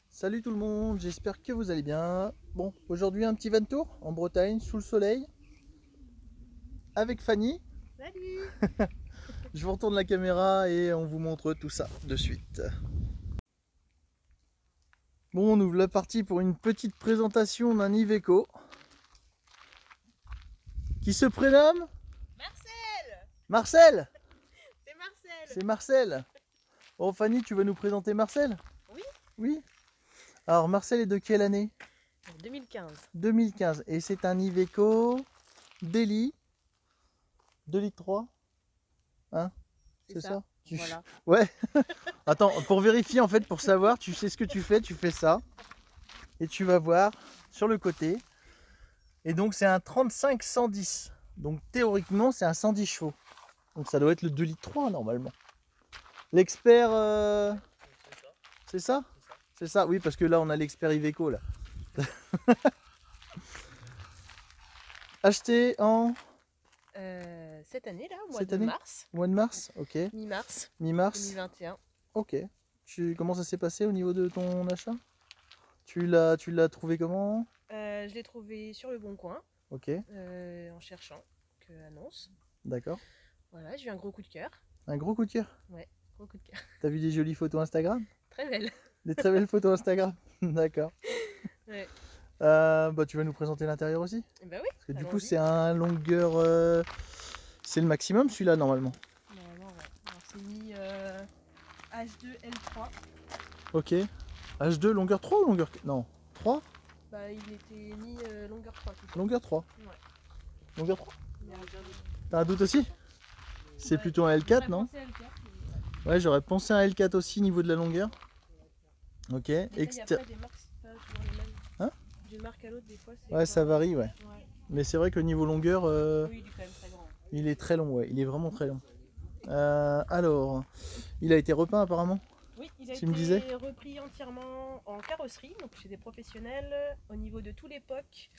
Salut tout le monde, j'espère que vous allez bien. Bon, aujourd'hui un petit van tour en Bretagne, sous le soleil, avec Fanny. Salut. Je vous retourne la caméra et on vous montre tout ça de suite. Bon, on ouvre la partie pour une petite présentation d'un Iveco qui se prénomme Marcel. Marcel. C'est Marcel. C'est Marcel. Bon, Fanny, tu vas nous présenter Marcel? Oui. Oui. Alors, Marcel est de quelle année? 2015. 2015. Et c'est un Iveco Daily 2 litres 3. Hein? C'est ça? Voilà. Ouais. Attends, pour vérifier en fait, pour savoir, tu sais ce que tu fais ça. Et tu vas voir sur le côté. Et donc c'est un 35-110. Donc théoriquement c'est un 110 chevaux. Donc ça doit être le 2 litres 3 normalement. L'expert... C'est ça? C'est ça, oui, parce que là on a l'expert Iveco là. Acheté en... Cette année là, Cette année mars. Mois de mars, ok. Mi-mars. Mi-mars. 2021. Ok. Comment ça s'est passé au niveau de ton achat? Tu l'as trouvé comment? Je l'ai trouvé sur le Bon Coin. Ok. En cherchant que annonce. D'accord. Voilà, j'ai eu un gros coup de cœur. Un gros coup de cœur? Ouais, gros coup de cœur. T'as vu des jolies photos Instagram? Très belle. Des très belles photos Instagram. D'accord. Ouais. Bah, tu vas nous présenter l'intérieur aussi? Bah oui. Parce que du coup, c'est un longueur. C'est le maximum celui-là normalement. Normalement, ouais. Alors c'est mis H2 L3. Ok. H2, longueur 3 ou longueur. Non, 3? Bah il était mis longueur 3. Longueur 3. Ouais. Longueur 3? Mais T'as un doute aussi? C'est plutôt un L4, non? Ouais, j'aurais pensé à un L4 aussi niveau de la longueur. Ok. Il y a pas des marques, c'est pas toujours les mêmes. Hein? D'une marque à l'autre, des fois, c'est. Ouais, ça varie, ouais. Ouais. Mais c'est vrai que niveau longueur, Oui, il est quand même très grand. il est très long, ouais. Il est vraiment très long. Alors, il a été repeint apparemment? Oui, il a Tu me disais? été repris entièrement en carrosserie, donc chez des professionnels, au niveau de tout l'époque.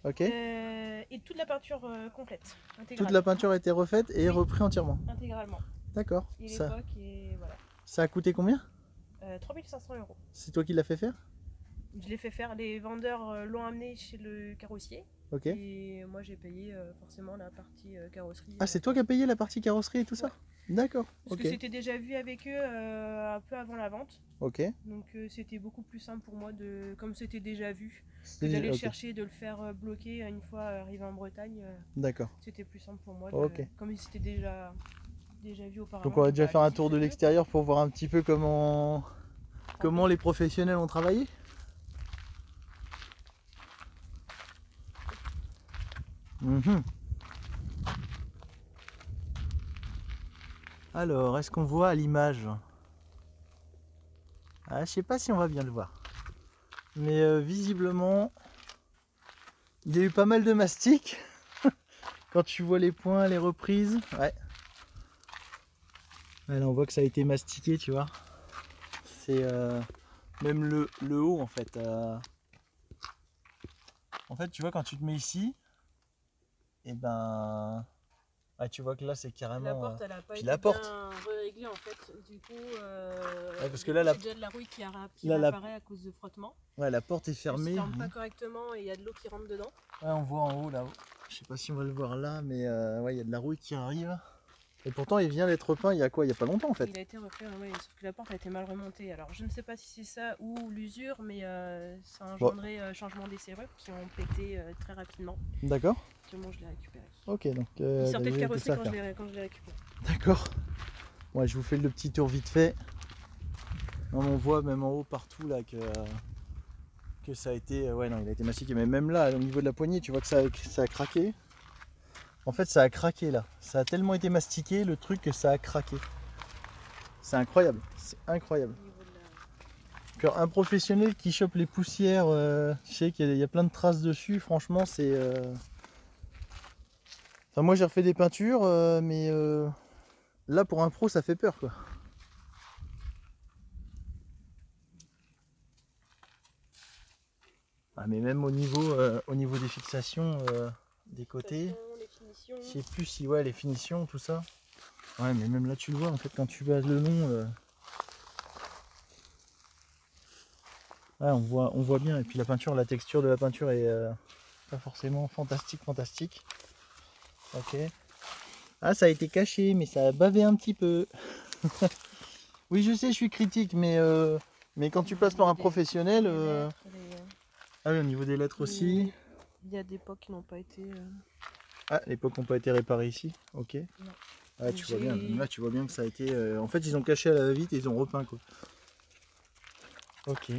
Ok. Et toute la peinture complète. Toute la peinture a été refaite et repris entièrement. Intégralement. D'accord. Et l'époque, et voilà. Ça a coûté combien? 3500 €. C'est toi qui l'as fait faire? Je l'ai fait faire, les vendeurs l'ont amené chez le carrossier. Ok. Et moi j'ai payé forcément la partie carrosserie. Ah, c'est toi qui as payé la partie carrosserie et tout ça? Ouais. D'accord. Parce que c'était déjà vu avec eux un peu avant la vente. Ok. Donc c'était beaucoup plus simple pour moi, comme c'était déjà vu, que d'aller chercher, de le faire bloquer une fois arrivé en Bretagne. D'accord. C'était plus simple pour moi, comme c'était déjà vu auparavant. Donc on va déjà faire un tour de l'extérieur pour voir un petit peu comment les professionnels ont travaillé. Alors, est-ce qu'on voit à l'image? Ah, je sais pas si on va bien le voir. Mais visiblement, il y a eu pas mal de mastic. Quand tu vois les points, les reprises. Ouais. Ouais, là, on voit que ça a été mastiqué, tu vois. C'est même le haut, en fait. En fait, tu vois, quand tu te mets ici, et ben... Ah, tu vois que là c'est carrément. La porte elle a pas été bien réglée en fait. Du coup, ouais, parce que là, j'ai déjà de la rouille qui apparaît à cause de frottement. Ouais, la porte est fermée. Elle se ferme pas correctement et il y a de l'eau qui rentre dedans. Ouais, on voit en haut là-haut. Je sais pas si on va le voir là, mais ouais, il y a de la rouille qui arrive. Et pourtant, il vient d'être repeint il y a quoi? Il y a pas longtemps en fait. Il a été refait, ouais, sauf que la porte a été mal remontée. Alors je ne sais pas si c'est ça ou l'usure, mais ça a engendré changement des serrures qui ont pété très rapidement. D'accord. Moi je l'ai récupéré. Ok, donc. Il sortait de carrosserie quand je l'ai récupéré. D'accord. Ouais, je vous fais le petit tour vite fait. On voit même en haut partout là que ça a été. Ouais, non, il a été mastiqué. Mais même là, au niveau de la poignée, tu vois que ça a craqué. En fait, ça a craqué là. Ça a tellement été mastiqué le truc que ça a craqué. C'est incroyable. C'est incroyable. Alors, un professionnel qui chope les poussières, je sais qu'il y a plein de traces dessus. Franchement, c'est. Enfin, moi, j'ai refait des peintures, mais là, pour un pro, ça fait peur, quoi. Ah, mais même au niveau des fixations des côtés, Les finitions. je sais plus si ouais les finitions, tout ça. Ouais, mais même là tu le vois en fait quand tu vas le long. Ouais, on voit bien. Et puis la peinture, la texture de la peinture est pas forcément fantastique. Ok. Ah, ça a été caché, mais ça a bavé un petit peu. Oui, je sais, je suis critique, mais quand tu passes par un professionnel... Ah oui, au niveau des lettres aussi. Il y a des pots qui n'ont pas été... Ah, les pots qui n'ont pas été réparés ici. Ok. Non. Ah, tu vois bien. Là, tu vois bien que ça a été... En fait, ils ont caché à la va-vite et ils ont repeint, quoi. Ok.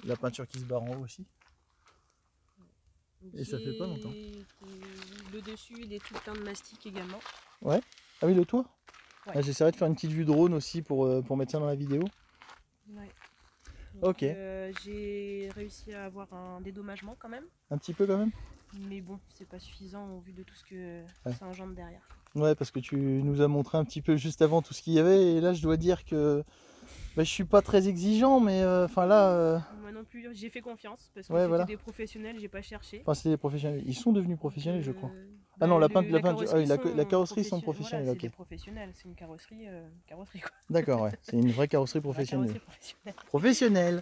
La peinture qui se barre en haut aussi. Et ça fait pas longtemps. Le dessus, il est tout plein de mastic également. Ouais. Ah oui, le toit. Ouais. Ah, j'essaierai de faire une petite vue drone aussi pour mettre ça dans la vidéo. Ouais. Donc, ok. J'ai réussi à avoir un dédommagement quand même. Un petit peu quand même. Mais bon, c'est pas suffisant au vu de tout ce que ça engendre derrière. Ouais, parce que tu nous as montré un petit peu juste avant tout ce qu'il y avait. Et là, je dois dire que je suis pas très exigeant, mais enfin là... Moi non plus, j'ai fait confiance parce que Ouais, c'était voilà. des professionnels, j'ai pas cherché. Enfin, c'est des professionnels. Ils sont devenus professionnels, je crois. Bah, Ah non, la carrosserie carrosserie sont professionnels, voilà, ok. c'est des professionnels, c'est une carrosserie, quoi. D'accord, ouais. C'est une vraie carrosserie professionnelle. Professionnelle.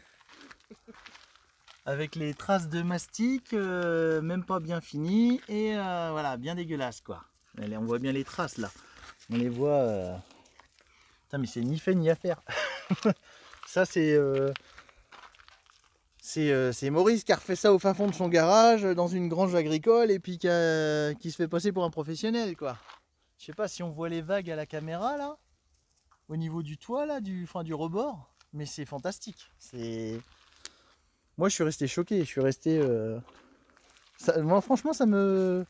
Avec les traces de mastic, même pas bien finies, et voilà, bien dégueulasse, quoi. On voit bien les traces, là. On les voit... Putain, mais c'est ni fait ni à faire. Ça, c'est Maurice qui a refait ça au fin fond de son garage, dans une grange agricole, et puis qui se fait passer pour un professionnel, quoi. Je sais pas si on voit les vagues à la caméra, là, au niveau du toit, là, du rebord, mais c'est fantastique. Moi, je suis resté choqué, je suis resté... moi, franchement, ça me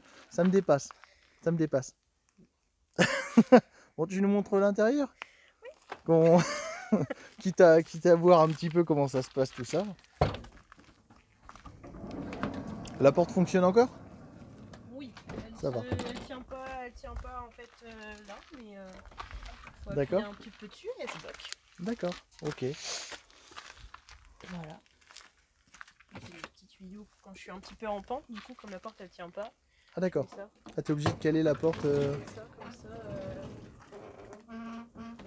dépasse. Ça me dépasse. Bon, tu nous montres l'intérieur? Oui. quitte à voir un petit peu comment ça se passe, tout ça. La porte fonctionne encore? Oui, ça va. Elle tient pas en fait là, mais faut D'accord. appuyer un petit peu dessus et elle se bloque. D'accord, ok. Voilà. C'est le petit tuyau quand je suis un petit peu en pente, du coup, comme la porte elle tient pas. Ah d'accord. Ah, t'es obligé de caler la porte. Comme ça.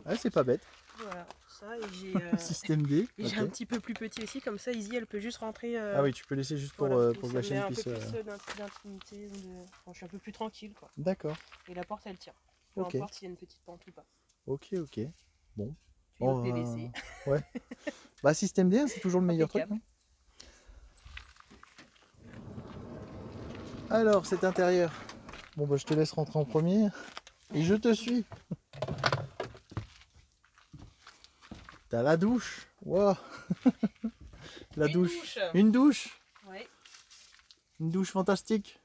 Ah, c'est pas bête. Voilà, ça et j'ai Système D. et j'ai un petit peu plus petit aussi, comme ça Izzy elle peut juste rentrer. Ah oui, tu peux laisser juste voilà, pour que la chaîne puisse. Un peu plus d'intimité, je suis un peu plus tranquille quoi. D'accord. Et la porte elle tient. Peu importe s'il y a une petite pente ou pas. Ok. Bon. Tuyau PVC. Ouais. Bah système D, c'est toujours le meilleur truc. Hein. Alors cet intérieur. Bon bah je te laisse rentrer en premier. Et je te suis. T'as la douche. Wow. La douche. Une douche. Ouais. Une douche fantastique.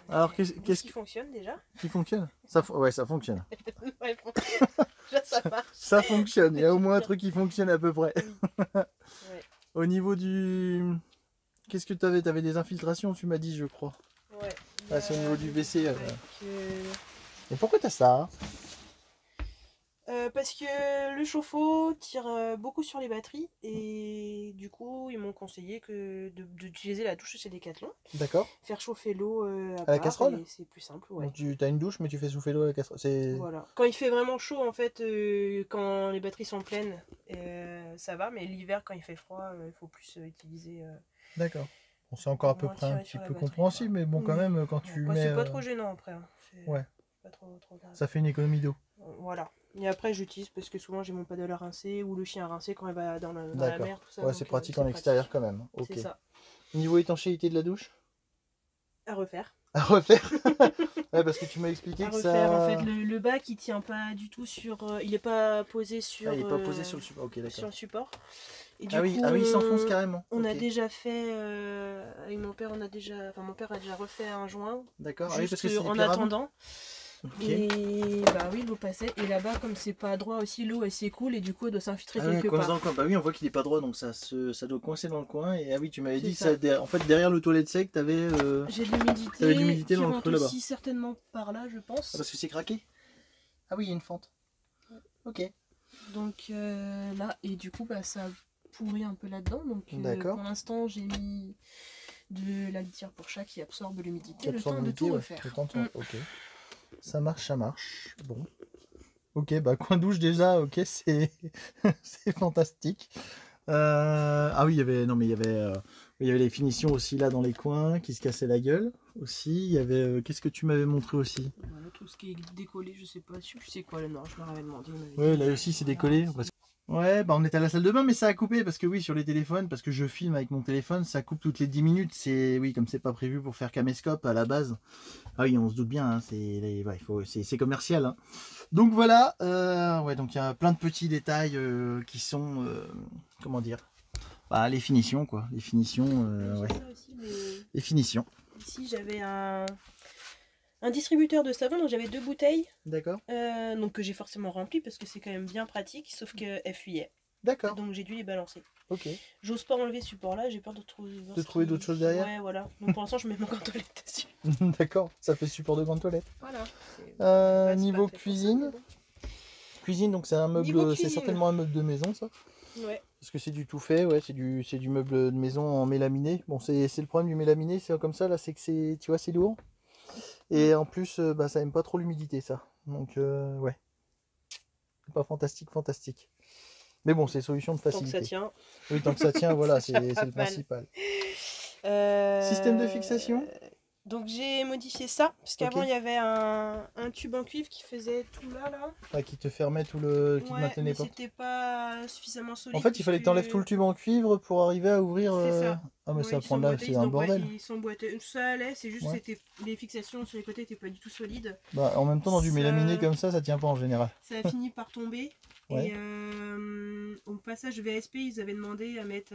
Alors qu'est-ce qui fonctionne déjà? Qui fonctionne? Ouais, ça fonctionne. Ouais, ça marche. Ça fonctionne. Il y a au moins un truc qui fonctionne à peu près. Ouais. Au niveau du... Qu'est-ce que tu avais? Tu avais des infiltrations, tu m'as dit, je crois. Ouais. Ah, c'est au niveau du WC. Et pourquoi tu as ça hein? Parce que le chauffe-eau tire beaucoup sur les batteries et du coup ils m'ont conseillé d'utiliser la douche chez Decathlon. D'accord. Faire chauffer l'eau à la casserole. C'est plus simple. Ouais. Donc tu as une douche mais tu fais chauffer l'eau à la casserole. Voilà. Quand il fait vraiment chaud en fait, quand les batteries sont pleines, ça va, mais l'hiver quand il fait froid, il faut plus utiliser. D'accord. Bon, c'est encore à peu près un petit peu compréhensible, mais bon quand même quand tu mets. C'est pas trop gênant après. Hein. Ouais. Pas trop grave. Ça fait une économie d'eau. Voilà. Et après j'utilise parce que souvent j'ai mon paddle à rincer ou le chien à rincer quand il va dans la mer, tout ça. Ouais, c'est pratique en extérieur quand même. Ok. C'est ça. Niveau étanchéité de la douche? À refaire. À refaire. Ouais, parce que tu m'as expliqué à que refaire, ça. En fait, le bac il tient pas du tout sur. Il est pas posé sur. Il est pas posé sur le support. Ok, d'accord. Sur le support. Et coup, il s'enfonce carrément. On a déjà fait avec mon père, mon père a déjà refait un joint. D'accord. Juste parce que c'est en attendant. Okay. Et bah oui, l'eau passait. Et là-bas, comme c'est pas droit aussi, l'eau elle s'écoule et du coup elle doit s'infiltrer quelque part. Dans le coin. Bah oui, on voit qu'il est pas droit, donc ça doit coincer dans le coin. Et ah oui, tu m'avais dit que en fait derrière le toilette sec, t'avais. J'ai de l'humidité dans le creux là-bas. Aussi certainement par là, je pense. Ah, parce que c'est craqué. Ah oui, il y a une fente. Ouais. Ok. Donc là, et du coup, bah ça pourri un peu là-dedans. Donc D'accord. pour l'instant, j'ai mis de la litière pour chat qui absorbe l'humidité, Qui le absorbe temps de l'humidité, tout ouais. refaire. Le temps de tout- Ok. Ça marche, ça marche. Bon. Ok, bah coin douche déjà, ok, c'est c'est fantastique. Ah oui, il y avait, non mais il y avait les finitions aussi là dans les coins qui se cassaient la gueule aussi. Il y avait, qu'est-ce que tu m'avais montré aussi? Voilà, tout ce qui est décollé, je sais pas, je sais plus c'est quoi le noir, je leur avais demandé. Ouais, là aussi c'est décollé. Ouais, bah on est à la salle de bain, mais ça a coupé parce que oui, sur les téléphones, parce que je filme avec mon téléphone, ça coupe toutes les 10 minutes. C'est oui, comme c'est pas prévu pour faire caméscope à la base. Ah oui, on se doute bien, hein, c'est commercial. Hein. Donc voilà, ouais, donc il y a plein de petits détails qui sont, comment dire, bah, les finitions quoi, les finitions, ouais, les finitions. Ici j'avais un distributeur de savon, donc j'avais 2 bouteilles. D'accord. Donc que j'ai forcément rempli parce que c'est quand même bien pratique, sauf qu'elles fuyaient. D'accord. Donc j'ai dû les balancer. Ok. J'ose pas enlever ce support-là, j'ai peur de trouver d'autres choses derrière. Ouais, voilà. Donc pour l'instant, je mets mon gant toilette dessus. D'accord, ça fait support de grande toilette. Voilà. Niveau cuisine. Cuisine, donc c'est un meuble, c'est certainement un meuble de maison ça. Ouais. Parce que c'est du tout fait, ouais, c'est du meuble de maison en mélaminé. Bon, c'est le problème du mélaminé, c'est comme ça là, c'est que c'est, tu vois, c'est lourd. Et en plus, bah, ça aime pas trop l'humidité ça. Donc ouais, c'est pas fantastique, fantastique. Mais bon, c'est solution de facilité. Tant que ça tient. Oui, tant que ça tient, voilà, c'est le principal. Système de fixation. Donc j'ai modifié ça, parce qu'avant il y avait un tube en cuivre qui faisait tout là. Ah, qui te fermait tout le... qui te maintenait pas. C'était pas suffisamment solide. En fait, il fallait que tu enlèves tout le tube en cuivre pour arriver à ouvrir... C'est ça. Ah mais ça prend là, c'est un bordel. Ils s'emboîtaient, ça allait, c'est juste que les fixations sur les côtés n'étaient pas du tout solides. Bah, en même temps, dans du mélaminé comme ça tient pas en général. Ça a fini par tomber. Et au passage VSP, ils avaient demandé à mettre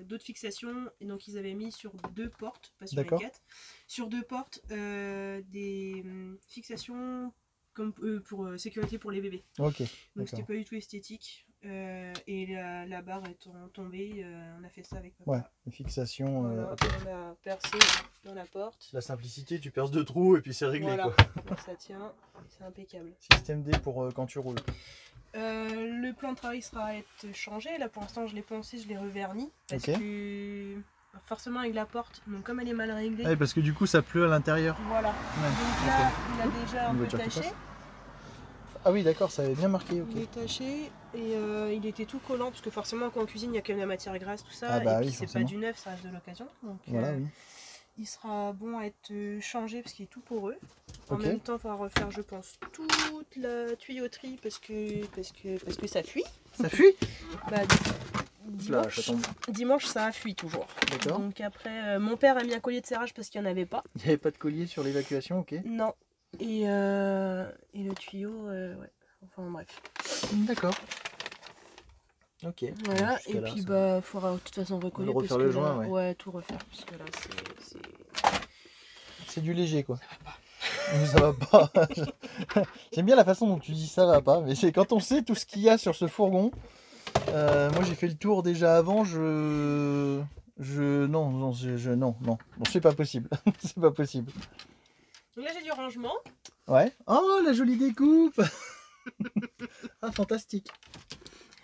d'autres fixations. Et donc ils avaient mis sur 2 portes, pas sur les 4. Sur 2 portes, des fixations comme, pour sécurité pour les bébés. Ok. Donc c'était pas du tout esthétique. Et la barre étant tombée, on a fait ça avec papa. Ouais, une fixation. Voilà, on a percé dans la porte. La simplicité, tu perces 2 trous et puis c'est réglé quoi. Donc ça tient, c'est impeccable. Système D pour quand tu roules. Le plan de travail sera à être changé. Là pour l'instant je l'ai pensé, je l'ai reverni. Parce que forcément avec la porte, donc comme elle est mal réglée. Ouais, parce que du coup ça pleut à l'intérieur. Voilà. Donc là il a déjà un peu taché. Ah oui d'accord, ça avait bien marqué. Il est taché et il était tout collant parce que forcément quand on cuisine il y a quand même la matière grasse, tout ça. Ah bah, et puis oui, c'est pas du neuf, ça reste de l'occasion. Donc voilà, oui. il sera bon à être changé parce qu'il est tout poreux. En même temps, il faudra refaire, je pense, toute la tuyauterie parce que ça fuit. Ça fuit? Bah, dimanche, ça a fui toujours. D'accord. Donc après, mon père a mis un collier de serrage parce qu'il n'y en avait pas. Il n'y avait pas de collier sur l'évacuation, ok. Non. Et le tuyau, ouais. Enfin bref. D'accord. Ok. Voilà, et puis bah, il faudra de toute façon recoller. Refaire le joint, ouais, tout refaire. Parce que là, c'est du léger, quoi. Ça va pas. J'aime bien la façon dont tu dis ça va pas, mais c'est quand on sait tout ce qu'il y a sur ce fourgon. Moi j'ai fait le tour déjà avant, non, c'est pas possible. C'est pas possible. Donc là j'ai du rangement. Ouais. Oh la jolie découpe. Ah fantastique.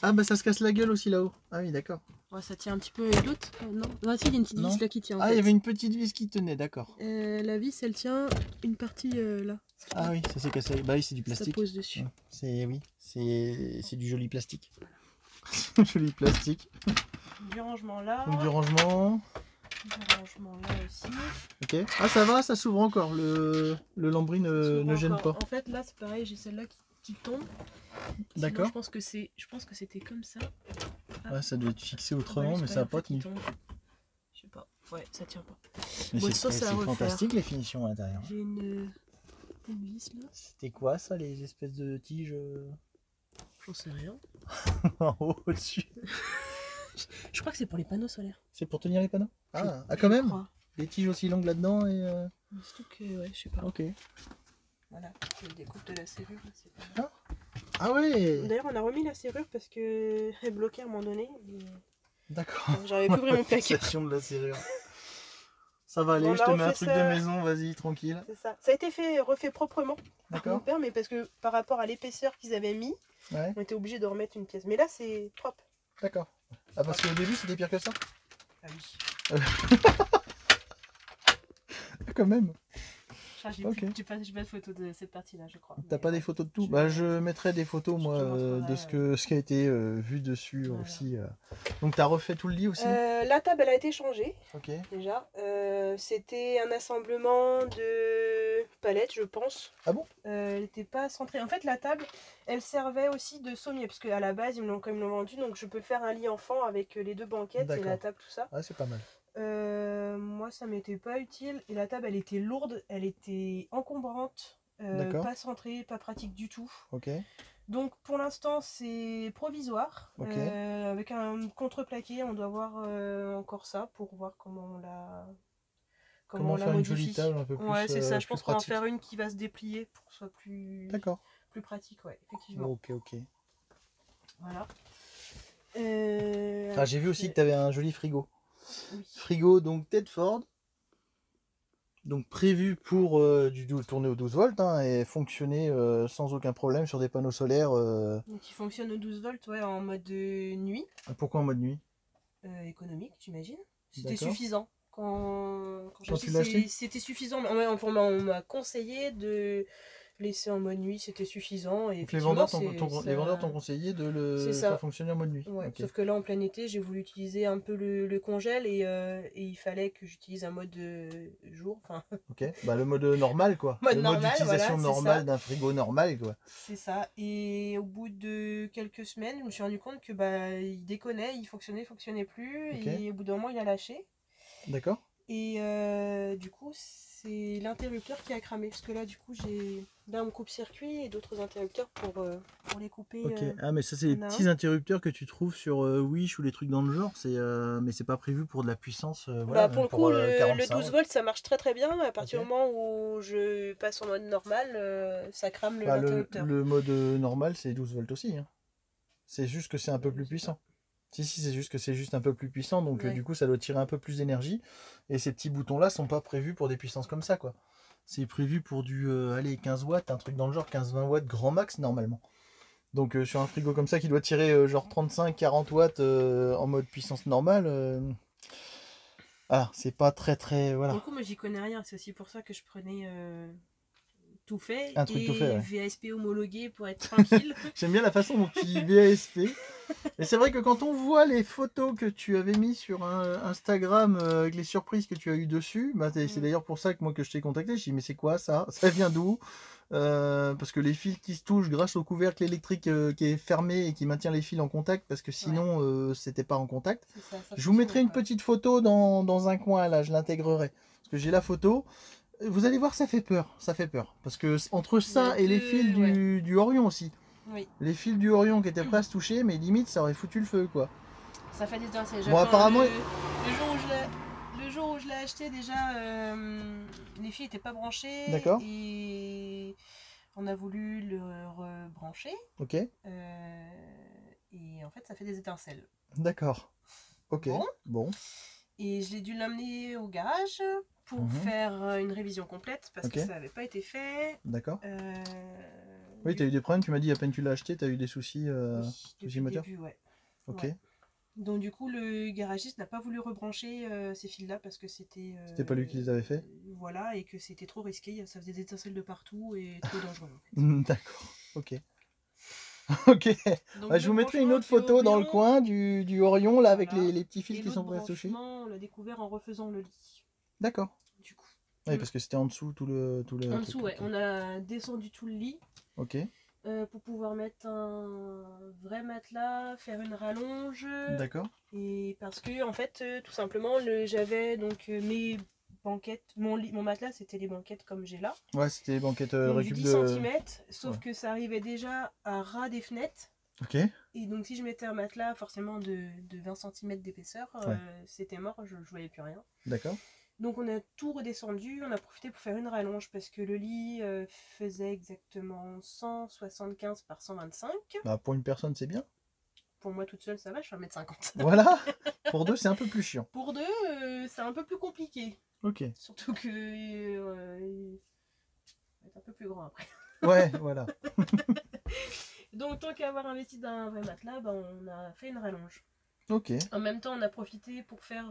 Ah bah ça se casse la gueule aussi là-haut. Ah oui d'accord. Ouais, ça tient un petit peu l'autre. Non. Ah si, il y a une petite vis là qui tient. Ah il y avait une petite vis qui tenait, d'accord. La vis elle tient une partie là. Ah oui, ça s'est cassé. Bah oui, c'est du plastique. Ça pose dessus. C'est du joli plastique. Joli plastique. Du rangement là. Du rangement. Du rangement là aussi. Ok. Ah ça va, ça s'ouvre encore. Le lambris ne gêne pas. En fait là c'est pareil, j'ai celle-là qui tombe. D'accord. Je pense que c'était comme ça. Ouais, ça doit être fixé autrement, mais ça n'a pas tenu. Je sais pas. Ouais, ça tient pas. Mais c'est fantastique les finitions à l'intérieur. J'ai une vis là. C'était quoi ça, les espèces de tiges? J'en sais rien. En haut, au-dessus. Je crois que c'est pour les panneaux solaires. C'est pour tenir les panneaux? Ah, quand même crois. Des tiges aussi longues là-dedans et... Surtout que, ouais, je sais pas. Ok. Voilà, je découpe de la serrure. Ah ouais. D'ailleurs, on a remis la serrure parce que elle bloquait à un moment donné. D'accord. J'avais plus vraiment placard. De la serrure. Ça va aller, bon, je te mets un truc de maison, vas-y, tranquille. C'est ça. Ça a été refait proprement par mon D'accord. père, mais parce que par rapport à l'épaisseur qu'ils avaient mis, on était obligé de remettre une pièce. Mais là, c'est propre. D'accord. Ah, parce qu'au début, c'était pire que ça? Ah oui. Quand même. J'ai Ok. pas de photo de cette partie-là, je crois. T'as Mais pas des ouais, photos de tout? Bah, je mettrai des photos, moi, te montrerai, de ce qui a été vu dessus voilà. aussi. Donc, t'as refait tout le lit aussi? La table, elle a été changée, Ok. déjà. C'était un assemblement de palettes, je pense. Ah bon? Elle n'était pas centrée. En fait, la table, elle servait aussi de sommier, parce qu'à la base, quand ils me l'ont vendu, donc je peux faire un lit enfant avec les deux banquettes et la table, tout ça. Ah, c'est pas mal. Moi, ça m'était pas utile. Et la table, elle était lourde, elle était encombrante, pas centrée, pas pratique du tout. Ok. Donc pour l'instant, c'est provisoire. Ok. Avec un contreplaqué, on doit voir encore ça pour voir comment Comment on la faire une jolie modifie. table un peu plus Ouais, c'est ça. Je plus pense qu'on va en pratique. faire une qui va se déplier pour que ce soit plus pratique, ouais, effectivement. Ok, ok. Voilà. Ah, j'ai vu aussi que tu avais un joli frigo. Oui. Frigo, donc Tedford. Donc prévu pour tourner au 12 volts hein, et fonctionner sans aucun problème sur des panneaux solaires. Donc il fonctionne au 12 volts, ouais, en mode nuit. Pourquoi en mode nuit? Économique, j'imagine. C'était D'accord. suffisant. Quand tu l'as acheté? c'était suffisant. On m'a conseillé de laisser en mode nuit, c'était suffisant. Et Donc les effectivement, vendeurs t'ont conseillé de le faire fonctionner en mode nuit. Ouais. Okay. Sauf que là, en plein été, j'ai voulu utiliser un peu le congèle et il fallait que j'utilise un mode jour. Ok, bah, le mode normal quoi. Mode le normal, mode d'utilisation voilà, normale d'un frigo normal quoi. C'est ça. Et au bout de quelques semaines, je me suis rendu compte que il déconnait, il fonctionnait plus. Okay. Et au bout d'un moment, il a lâché. D'accord. Et du coup, c'est l'interrupteur qui a cramé. Parce que là, du coup, j'ai là un coupe-circuit et d'autres interrupteurs pour les couper. Ok. Ah, mais ça, c'est les petits interrupteurs que tu trouves sur Wish ou les trucs dans le genre. Mais c'est pas prévu pour de la puissance. Voilà, Pour le coup, le 12 volts, ça marche très très bien. À partir du moment où je passe en mode normal, ça crame l'interrupteur. Le mode normal, c'est 12 volts aussi. Hein. C'est juste que c'est un peu plus puissant. Si, c'est juste que c'est juste un peu plus puissant. Donc, du coup, ça doit tirer un peu plus d'énergie. Et ces petits boutons-là sont pas prévus pour des puissances comme ça, quoi. C'est prévu pour du, allez, 15 watts, un truc dans le genre, 15-20 watts grand max, normalement. Donc, sur un frigo comme ça qui doit tirer genre 35-40 watts en mode puissance normale, voilà, c'est pas très très. Voilà. Pour le coup, moi j'y connais rien, c'est aussi pour ça que je prenais tout fait Un truc tout fait, ouais. VASP homologué pour être tranquille. J'aime bien la façon dont tu dis VASP. Et c'est vrai que quand on voit les photos que tu avais mis sur Instagram avec les surprises que tu as eues dessus, bah, c'est d'ailleurs pour ça que moi que je t'ai contacté. Je dis mais c'est quoi ça? Ça vient d'où? Parce que les fils qui se touchent grâce au couvercle électrique qui est fermé et qui maintient les fils en contact, parce que sinon c'était pas en contact. Je vous mettrai une petite photo dans un coin là, je l'intégrerai. Parce que j'ai la photo. Vous allez voir, ça fait peur. Ça fait peur. Parce que entre ça et les fils du Orion aussi. Oui. Les fils du Orion qui étaient prêts à se toucher, mais limite ça aurait foutu le feu quoi. Ça fait des étincelles. Bon, apparemment. Le jour où je l'ai acheté, déjà, les fils n'étaient pas branchés. D'accord. Et on a voulu le rebrancher. Ok. Et en fait, ça fait des étincelles. D'accord. Ok. Bon. Et je l'ai dû l'amener au garage pour faire une révision complète parce que ça n'avait pas été fait. D'accord. Oui, tu as eu des problèmes, tu m'as dit à peine tu l'as acheté, tu as eu des soucis, depuis le début, ouais. Ok. Ouais. Donc du coup, le garagiste n'a pas voulu rebrancher ces fils-là parce que c'était... C'était pas lui qui les avait fait. Voilà, et que c'était trop risqué, ça faisait des étincelles de partout et trop dangereux. D'accord, ok. Ok, bah, je vous mettrai une autre photo dans le coin du Orion, là, avec les petits fils qui sont prêts à se toucher. On l'a découvert en refaisant le lit. D'accord. Du coup. Oui, parce que c'était en dessous tout le en dessous, ouais. On a descendu tout le lit. Ok. Pour pouvoir mettre un vrai matelas, faire une rallonge. D'accord. Et parce que, en fait, tout simplement, j'avais donc mes banquettes, mon matelas, c'était les banquettes comme j'ai là. Ouais, c'était les banquettes du 10 cm, sauf que ça arrivait déjà à ras des fenêtres. Ok. Et donc, si je mettais un matelas forcément de 20 cm d'épaisseur, c'était mort, je ne voyais plus rien. D'accord. Donc on a tout redescendu, on a profité pour faire une rallonge parce que le lit faisait exactement 175 par 125. Bah, pour une personne, c'est bien. Pour moi toute seule, ça va, je fais 1m50. Voilà. Pour deux, c'est un peu plus chiant. Pour deux, c'est un peu plus compliqué. Ok. Surtout que il va être un peu plus grand après. Ouais, voilà. Donc tant qu'à avoir investi dans un vrai matelas, on a fait une rallonge. Ok. En même temps, on a profité pour faire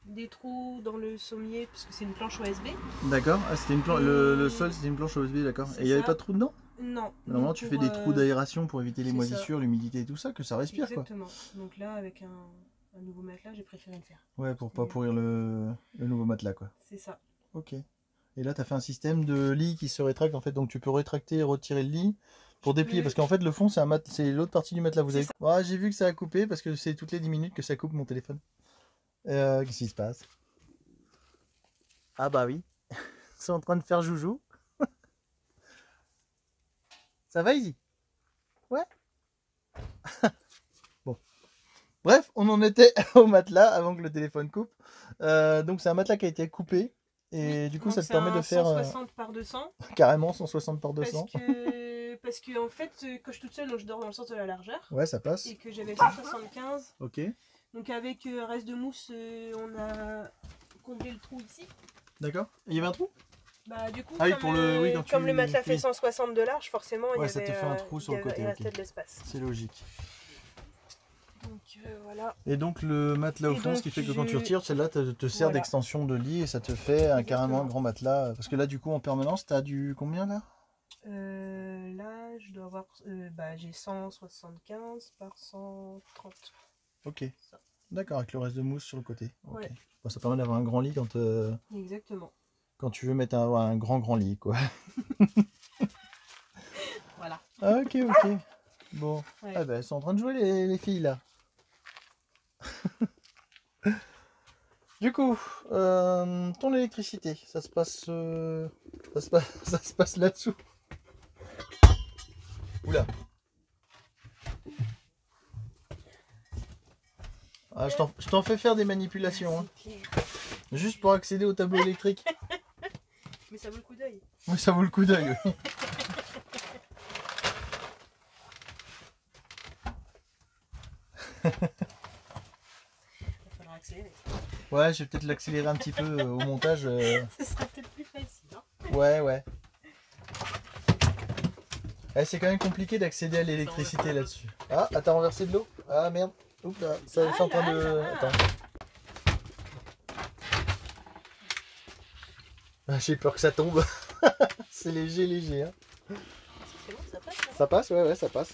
des trous dans le sommier, parce que c'est une planche OSB. D'accord. Ah, c'était une planche. Le sol, c'était une planche OSB, d'accord. Et il n'y avait pas de trou dedans? Non. Normalement, tu fais des trous d'aération pour éviter les moisissures, l'humidité et tout ça, que ça respire, Exactement. Donc là, avec un nouveau matelas, j'ai préféré le faire. quoi. Ouais, pour pas pourrir le nouveau matelas, quoi. C'est ça. Ok. Et là, tu as fait un système de lit qui se rétracte, en fait. Donc, tu peux rétracter et retirer le lit pour déplier. Parce qu'en fait, le fond, c'est l'autre partie du matelas. Vous avez... Ah, j'ai vu que ça a coupé parce que c'est toutes les 10 minutes que ça coupe mon téléphone. Qu'est-ce qui se passe? Ah bah oui. Ils sont en train de faire joujou. Ça va, Izzy? Ouais. Bon. Bref, on en était au matelas avant que le téléphone coupe. Donc, c'est un matelas qui a été coupé. Et du coup, ça te permet de faire 160 par 200. carrément 160 par 200. Parce que en fait, quand je suis toute seule, donc je dors dans le sens de la largeur. Ouais, ça passe. Et que j'avais 175. Ok. Donc avec reste de mousse, on a comblé le trou ici. D'accord. Il y avait un trou? Bah du coup, ah, oui, pour comme le matelas fait 160 de large, forcément, ouais, ça te fait un trou sur le côté. Il restait de l'espace. C'est logique. Donc voilà. Et donc le matelas au fond, ce qui fait que quand tu retires, celle-là te sert d'extension de lit et ça te fait carrément un grand matelas. Parce que là, du coup, en permanence, tu as du combien là? Là, je dois avoir. J'ai 175 par 130. Ok. D'accord, avec le reste de mousse sur le côté. Okay. Ouais. Bon, ça permet d'avoir un grand lit quand. Exactement. Quand tu veux mettre un grand lit, quoi. Voilà. Ah, ok, ok. Bon. Ouais. Ah ben, elles sont en train de jouer les filles là. Du coup, ton électricité, ça se passe là-dessous. Oula. Ah, je t'en fais faire des manipulations. Hein. Juste pour accéder au tableau électrique. Mais ça vaut le coup d'œil. Oui, ça vaut le coup d'œil, oui. Accélérer. Ouais, je vais peut-être l'accélérer un petit peu au montage. Ce sera peut-être plus facile. Hein, ouais, ouais. C'est quand même compliqué d'accéder à l'électricité là-dessus. Ah, t'as renversé de l'eau? Ah merde. Oups là, ça je suis en train de. Attends. Ah, j'ai peur que ça tombe. C'est léger, hein. C'est bon, ça passe. Hein. Ça passe, ouais, ça passe.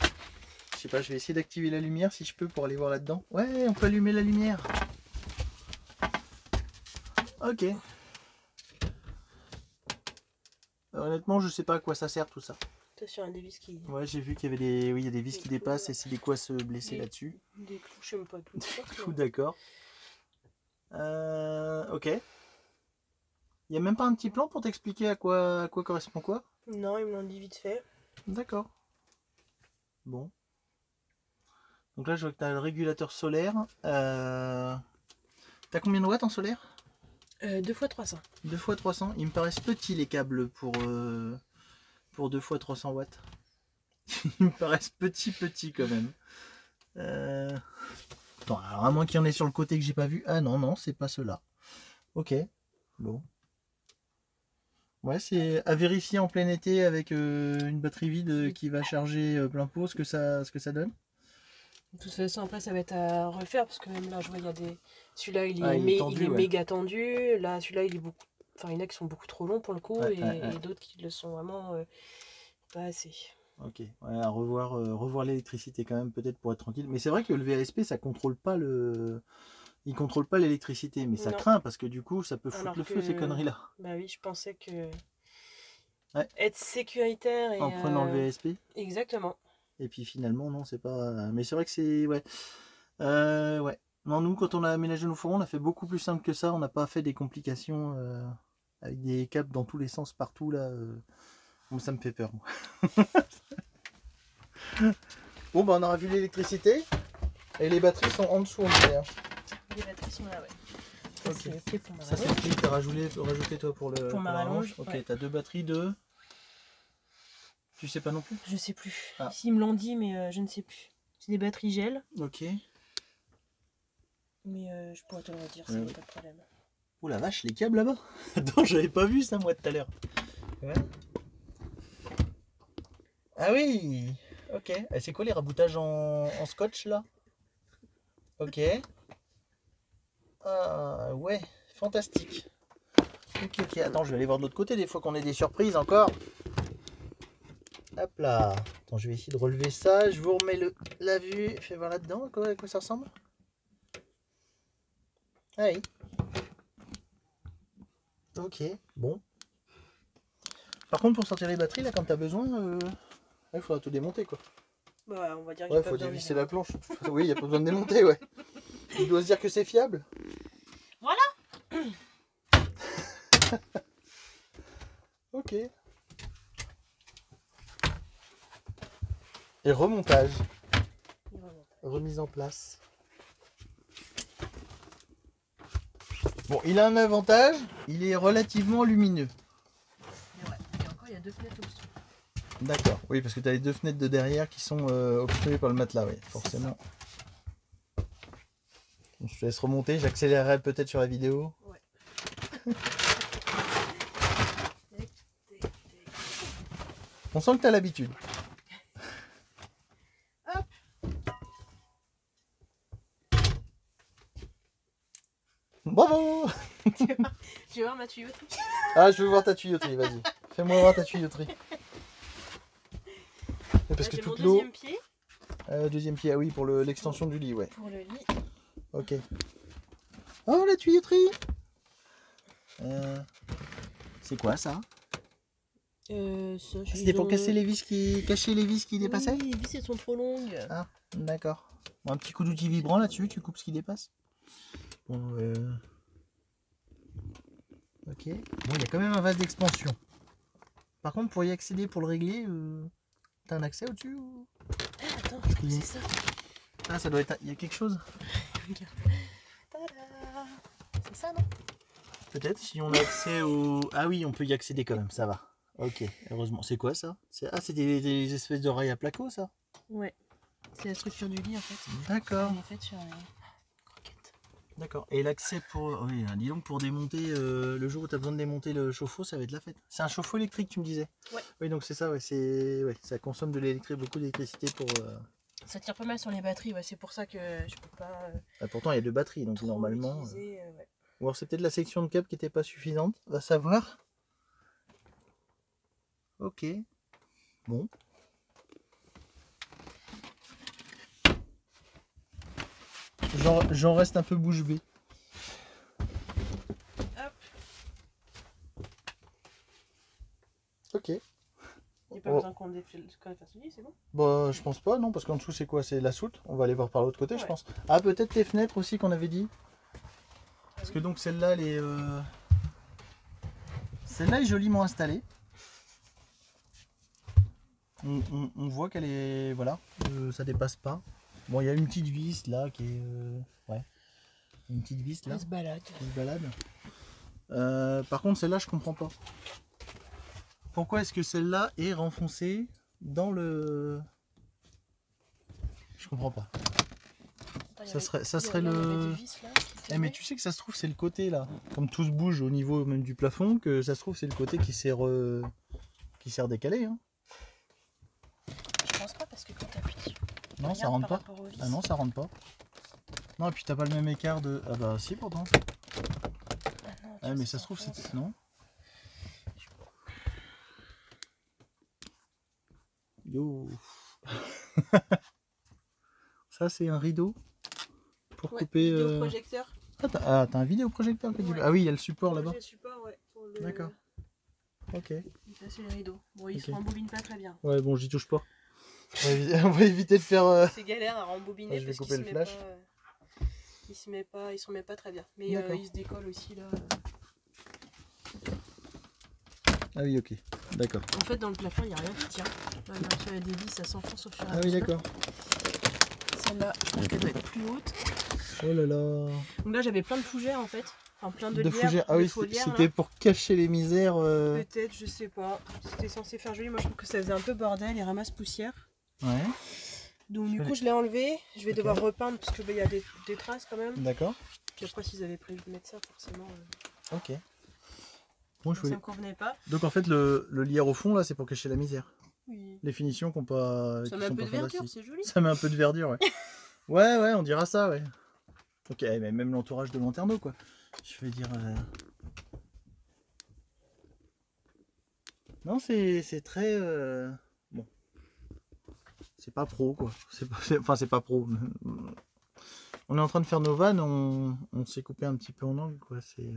Je sais pas, je vais essayer d'activer la lumière si je peux pour aller voir là-dedans. Ouais, on peut allumer la lumière. Ok. Honnêtement, je sais pas à quoi ça sert tout ça. Attention, il y a des vis qui. Ouais, j'ai vu qu'il y avait des. Oui, il y a des vis qui dépassent et si des quoi se blesser là-dessus. Des clous, je sais même pas tout. Des clous, d'accord. Ok. Il n'y a même pas un petit plan pour t'expliquer à quoi correspond quoi? Non, ils me l'ont dit vite fait. D'accord. Bon. Donc là, je vois que tu as le régulateur solaire. T'as combien de watts en solaire? 2 x 300. 2 x 300. Ils me paraissent petits les câbles pour 2 x 300 watts. Ils me paraissent petits quand même. Attends, alors à moins qu'il y en ait sur le côté que j'ai pas vu. Ah non, c'est pas ceux-là. Ok. Bon. Ouais, c'est à vérifier en plein été avec une batterie vide qui va charger plein pot ce que ça donne. De toute façon, après, ça va être à refaire parce que même là, je vois, il y a des. Celui-là, il est méga tendu. Là, celui-là, il est beaucoup. Enfin, il y en a qui sont beaucoup trop longs pour le coup et d'autres qui le sont vraiment pas assez. Ok, ouais, à revoir l'électricité quand même, peut-être pour être tranquille. Mais c'est vrai que le VASP, ça contrôle pas le. Il contrôle pas l'électricité, mais ça craint parce que du coup, ça peut foutre le feu ces conneries-là. Bah oui, je pensais que. Être sécuritaire et. En prenant le VASP. Exactement. Et puis finalement, non, c'est pas. Mais c'est vrai que c'est. Ouais. Ouais. Non, nous, quand on a aménagé nos fourrons, on a fait beaucoup plus simple que ça. On n'a pas fait des complications avec des câbles dans tous les sens partout là. Bon, ça me fait peur. Bon, bah, on aura vu l'électricité. Et les batteries sont en dessous, on dirait. Les batteries sont là, ouais. Okay. C'est pour ma rallonge. Ça, c'est le prix que tu as rajouté toi pour ma rallonge. Ok, ouais. Tu as 2 batteries de. Tu sais pas non plus? Je sais plus. Ah. Ici, ils me l'ont dit, mais je ne sais plus. C'est des batteries gel. Ok. Mais je pourrais te le redire, c'est pas de problème. Oh la vache, les câbles là-bas. Attends, j'avais pas vu ça moi tout à l'heure. Ouais. Ah oui. Ok. Et c'est quoi les raboutages en scotch là? Ok. Ah ouais, fantastique. Ok, ok. Attends, je vais aller voir de l'autre côté, des fois qu'on ait des surprises encore. Hop là. Attends, je vais essayer de relever ça. Je vous remets la vue. Fais voir là-dedans, à quoi ça ressemble. Ah oui. Ok, bon. Par contre, pour sortir les batteries, là, quand tu as besoin, il faudra tout démonter, quoi. Bah, on va dire que Ouais, faut dévisser la planche. Oui, il n'y a pas besoin de démonter, ouais. Il doit se dire que c'est fiable. Voilà. Ok. Et remontage. Remise en place. Bon, il a un avantage, il est relativement lumineux. Mais ouais, et encore, il y a 2 fenêtres obstruées. D'accord, oui, parce que tu as les 2 fenêtres de derrière qui sont obstruées par le matelas, oui, forcément. Bon, je te laisse remonter, j'accélérerai peut-être sur la vidéo. Ouais. On sent que tu as l'habitude. Hop. Bravo. Tu veux voir ma tuyauterie? Ah, je veux voir ta tuyauterie, vas-y. Fais-moi voir ta tuyauterie. Parce que J'ai mon toute l'eau... deuxième pied. Deuxième pied, ah oui, pour l'extension du lit, ouais. Pour le lit. Ok. Oh, la tuyauterie. C'est quoi ça? C'était pour casser les vis cacher les vis qui dépassaient? Oui, les vis elles sont trop longues. Ah, d'accord. Bon, un petit coup d'outil vibrant là-dessus, tu coupes ce qui dépasse. Bon, ok. Bon, il y a quand même un vase d'expansion. Par contre, pour y accéder, pour le régler, t'as un accès au-dessus ou... Attends, c'est ça. Ah, ça doit être... Il y a quelque chose? Regarde. Tada. C'est ça, non? Peut-être, si on a accès au... Ah oui, on peut y accéder quand même, ça va. Ok, heureusement. C'est quoi ça? Ah, c'est des espèces de rails à placo, ça? Ouais. C'est la structure du lit, en fait. D'accord. Elle est faite sur les croquettes. D'accord. Et l'accès pour... Oui, dis donc, pour démonter... le jour où tu as besoin de démonter le chauffe-eau, ça va être la fête. C'est un chauffe-eau électrique, tu me disais? Ouais. Oui, donc c'est ça, ouais. Ouais, ça consomme de l'électricité, beaucoup d'électricité pour... Ça tire pas mal sur les batteries, ouais. C'est pour ça que je peux pas... Ah, pourtant, il y a 2 batteries, donc normalement... Ouais. Ou alors c'est peut-être la section de câble qui n'était pas suffisante, va savoir. Ok. Bon. J'en reste un peu bouche bée. Hop. Ok. Il n'y a pas besoin qu'on fasse le lit, c'est bon? Bah, je pense pas, non, parce qu'en dessous c'est quoi? C'est la soute. On va aller voir par l'autre côté, je pense. Ah, peut-être les fenêtres aussi qu'on avait dit. Parce que donc celle-là, elle est... Celle-là est joliment installée. On voit qu'elle est... Voilà, ça dépasse pas. Bon, il y a une petite vis là qui est... Ouais. Une petite vis là. Elle se balade. Elle se balade. Par contre, celle-là, je comprends pas. Pourquoi est-ce que celle-là est renfoncée dans le... Je comprends pas. Ça serait le... Eh, mais tu sais que ça se trouve c'est le côté là. Comme tout se bouge au niveau même du plafond, que ça se trouve c'est le côté qui s'est décalé. Hein. Je pense pas parce que quand t'appuies... Non, ça rentre pas. Ah non, ça rentre pas. Non, et puis t'as pas le même écart de... Ah bah si pourtant. Ah non, mais ça se trouve c'est... Non. Yo. Ça c'est un rideau pour couper... Vidéoprojecteur. Ah, t'as un vidéoprojecteur que Ah oui, il y a le support là-bas. J'ai le support, ouais. D'accord. Ok. Ça c'est le rideau. Bon, il se rembobine pas très bien. Ouais, bon, j'y touche pas. On va éviter de faire... C'est galère à rembobiner je vais parce couper le flash. Il se met pas très bien. Mais il se décolle aussi là. Ah oui, ok. D'accord. En fait, dans le plafond, il n'y a rien qui tient. Là, il y a des vis, ça s'enfonce au fur et à mesure. Ah oui, d'accord. Celle-là, je pense qu'elle doit être plus haute. Oh là là. Donc là, j'avais plein de fougères en fait. Enfin, plein de fougères. Ah oui, c'était pour cacher les misères. Peut-être, je sais pas. C'était censé faire joli. Moi, je trouve que ça faisait un peu bordel et ramasse poussière. Ouais. Donc du coup, je l'ai enlevé. Je vais devoir repeindre parce qu'il y a des traces quand même. D'accord. Puis après, s'ils avaient prévu de mettre ça, forcément. Ok. Bon, ça ne convenait pas. Donc en fait, le lierre au fond, là, c'est pour cacher la misère. Oui. Les finitions qu'on pas... Ça met un peu de verdure, c'est joli. Ça met un peu de verdure, ouais. Ouais, on dira ça, ouais. Ok, mais même l'entourage de Lanterneau, quoi. Je veux dire... Non, c'est très... Bon, c'est pas pro, quoi. Enfin, c'est pas pro. On est en train de faire nos vannes, on s'est coupé un petit peu en angle, quoi. C'est...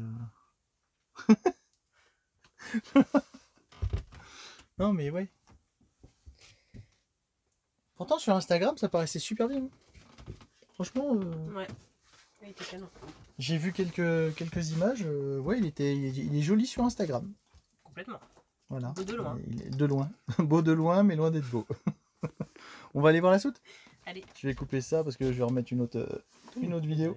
Non, mais ouais. Pourtant, sur Instagram, ça paraissait super bien. Franchement... Ouais, il était canon. J'ai vu quelques images. Ouais, il est joli sur Instagram. Complètement. Voilà. Beau de loin. Il est de loin. Beau de loin, mais loin d'être beau. On va aller voir la soute? Allez. Je vais couper ça parce que je vais remettre une autre vidéo.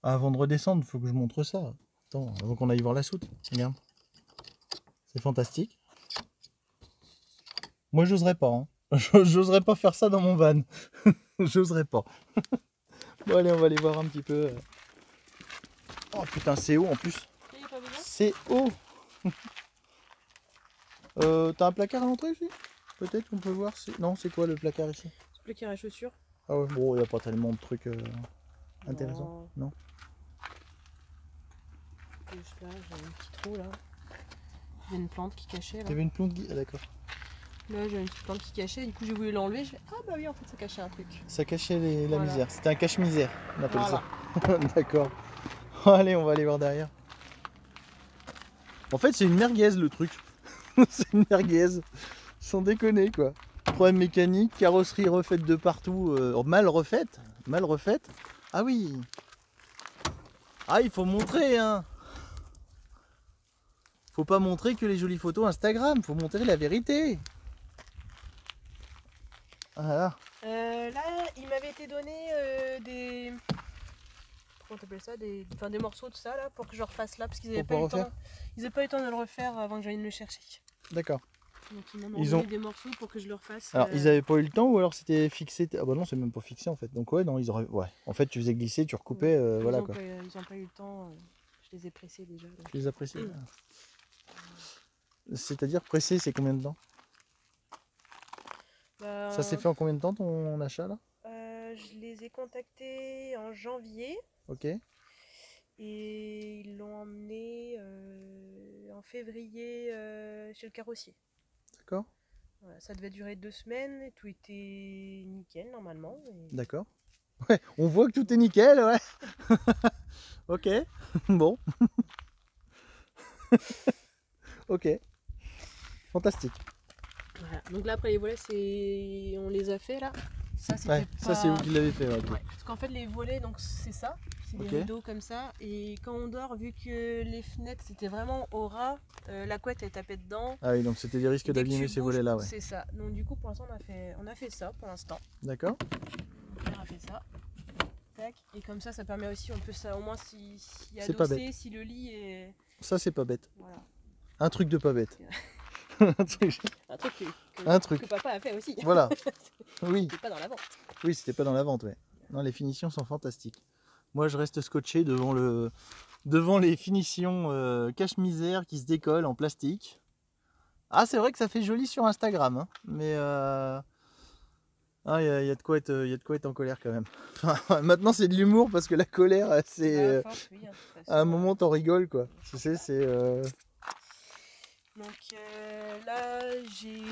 Ah, avant de redescendre, il faut que je montre ça. Attends, avant qu'on aille voir la soute. Regarde. C'est fantastique. Moi, j'oserais pas. Hein. J'oserais pas faire ça dans mon van. J'oserais pas. Bon, allez, on va aller voir un petit peu. Oh putain, c'est haut en plus. C'est haut. T'as un placard à l'entrée ici? Peut-être qu'on peut voir. Non, c'est quoi le placard ici? Le placard à chaussures. Ah ouais, bon, il n'y a pas tellement de trucs intéressants. Non. Juste là, j'ai un petit trou là. J'ai une plante qui cachait là. T'avais une plante qui... Ah d'accord. Là, j'ai une petite plante qui cachait, du coup j'ai voulu l'enlever. Je fais ah bah oui, en fait ça cachait un truc. Ça cachait la Voilà. misère. C'était un cache-misère, on appelle Voilà. ça. D'accord. Allez, on va aller voir derrière. En fait, c'est une merguez le truc. C'est une merguez. Sans déconner quoi. Problème mécanique, carrosserie refaite de partout, mal refaite. Mal refaite. Ah oui. Ah, il faut montrer, hein. Faut pas montrer que les jolies photos Instagram, faut montrer la vérité. Voilà. Là, il m'avait été donné des... Comment t'appelles ça, des morceaux de ça là, pour que je refasse là, parce qu'ils n'avaient pas eu le temps. Ils n'avaient pas eu le temps de le refaire avant que j'aille le chercher. D'accord. Donc ils m'ont donné des morceaux pour que je le refasse. Alors ils n'avaient pas eu le temps ou alors c'était fixé? Ah bah non, c'est même pas fixé en fait. Donc ouais, non, ils auraient... Ouais. En fait, tu faisais glisser, tu recoupais, voilà quoi. Ils n'ont pas eu le temps, je les ai pressés déjà. Donc... Tu les as pressés? C'est-à-dire pressé, c'est combien de temps? Ça s'est fait en combien de temps ton achat là? Je les ai contactés en janvier. Ok. Et ils l'ont emmené en février chez le carrossier. D'accord. Voilà, ça devait durer 2 semaines et tout était nickel normalement. Et... D'accord. Ouais, on voit que tout est nickel, ouais. Ok, bon. Ok. Fantastique. Voilà. Donc là après les volets, on les a fait là. Ça c'était ouais, pas... ça c'est vous qui l'avez fait. Ouais, okay. Ouais, parce qu'en fait les volets, donc c'est ça. C'est des rideaux comme ça. Et quand on dort, vu que les fenêtres c'était vraiment au ras, la couette elle tapait dedans. Ah oui, donc c'était des risques d'abîmer ces volets là. Ouais. C'est ça. Donc du coup pour l'instant on a fait ça pour l'instant. D'accord. On a fait ça. Tac. Et comme ça permet aussi, on peut ça au moins s'il y a adossé, si le lit est... Ça c'est pas bête. Voilà. Un truc de pas bête. un truc que papa a fait aussi. Voilà. Oui. C'était pas dans la vente. Oui, c'était pas dans la vente, ouais. Non, les finitions sont fantastiques. Moi, je reste scotché devant les finitions cache-misère qui se décollent en plastique. Ah, c'est vrai que ça fait joli sur Instagram, hein, mais ah, y a de quoi être en colère quand même. Maintenant, c'est de l'humour parce que la colère, c'est à un moment, t'en rigoles quoi. Tu sais, c'est. Donc là, j'ai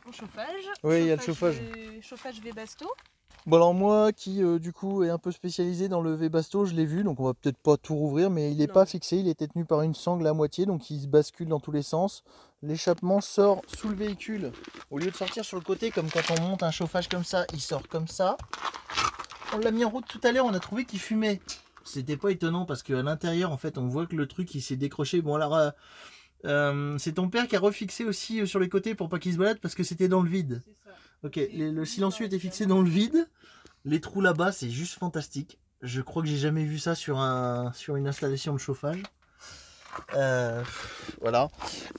un chauffage. Oui, il y a le chauffage. Chauffage Webasto. Bon alors moi qui du coup est un peu spécialisé dans le Webasto, je l'ai vu, donc on va peut-être pas tout rouvrir, mais il n'est pas fixé, il était tenu par une sangle à moitié, donc il se bascule dans tous les sens. L'échappement sort sous le véhicule, au lieu de sortir sur le côté comme quand on monte un chauffage comme ça, il sort comme ça. On l'a mis en route tout à l'heure, on a trouvé qu'il fumait. C'était pas étonnant parce qu'à l'intérieur en fait on voit que le truc il s'est décroché. Bon alors c'est ton père qui a refixé aussi sur les côtés pour pas qu'il se balade parce que c'était dans le vide. Ok, le silencieux était fixé dans le vide. Les trous là-bas, c'est juste fantastique. Je crois que j'ai jamais vu ça sur une installation de chauffage. Voilà.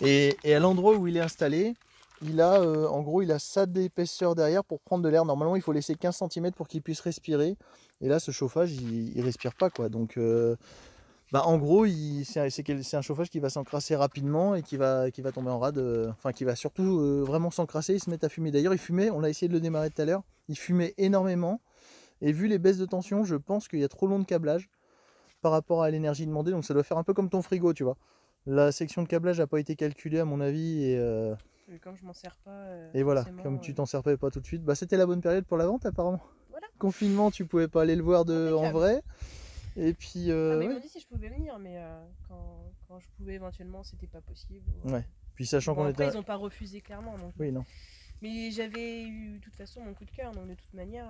Et à l'endroit où il est installé, il a en gros il a ça d'épaisseur derrière pour prendre de l'air. Normalement, il faut laisser 15 cm pour qu'il puisse respirer. Et là, ce chauffage, il respire pas quoi. Donc en gros, c'est un chauffage qui va s'encrasser rapidement et qui va tomber en rade, enfin qui va surtout vraiment s'encrasser et se mettre à fumer. D'ailleurs, il fumait, on a essayé de le démarrer tout à l'heure, il fumait énormément Et vu les baisses de tension, je pense qu'il y a trop long de câblage par rapport à l'énergie demandée. Donc ça doit faire un peu comme ton frigo, tu vois. La section de câblage n'a pas été calculée à mon avis. Et comme je m'en sers pas. Et voilà, comme tu t'en sers pas tout de suite. Bah, c'était la bonne période pour la vente apparemment. Voilà. Confinement, tu pouvais pas aller le voir en vrai. Et puis. Ah, mais ouais. ils m'ont dit si je pouvais venir, mais quand je pouvais éventuellement, c'était pas possible. Ouais. Puis sachant bon, qu'on après, était. ils ont pas refusé clairement. Donc... Oui, non. Mais j'avais eu de toute façon mon coup de cœur, donc de toute manière.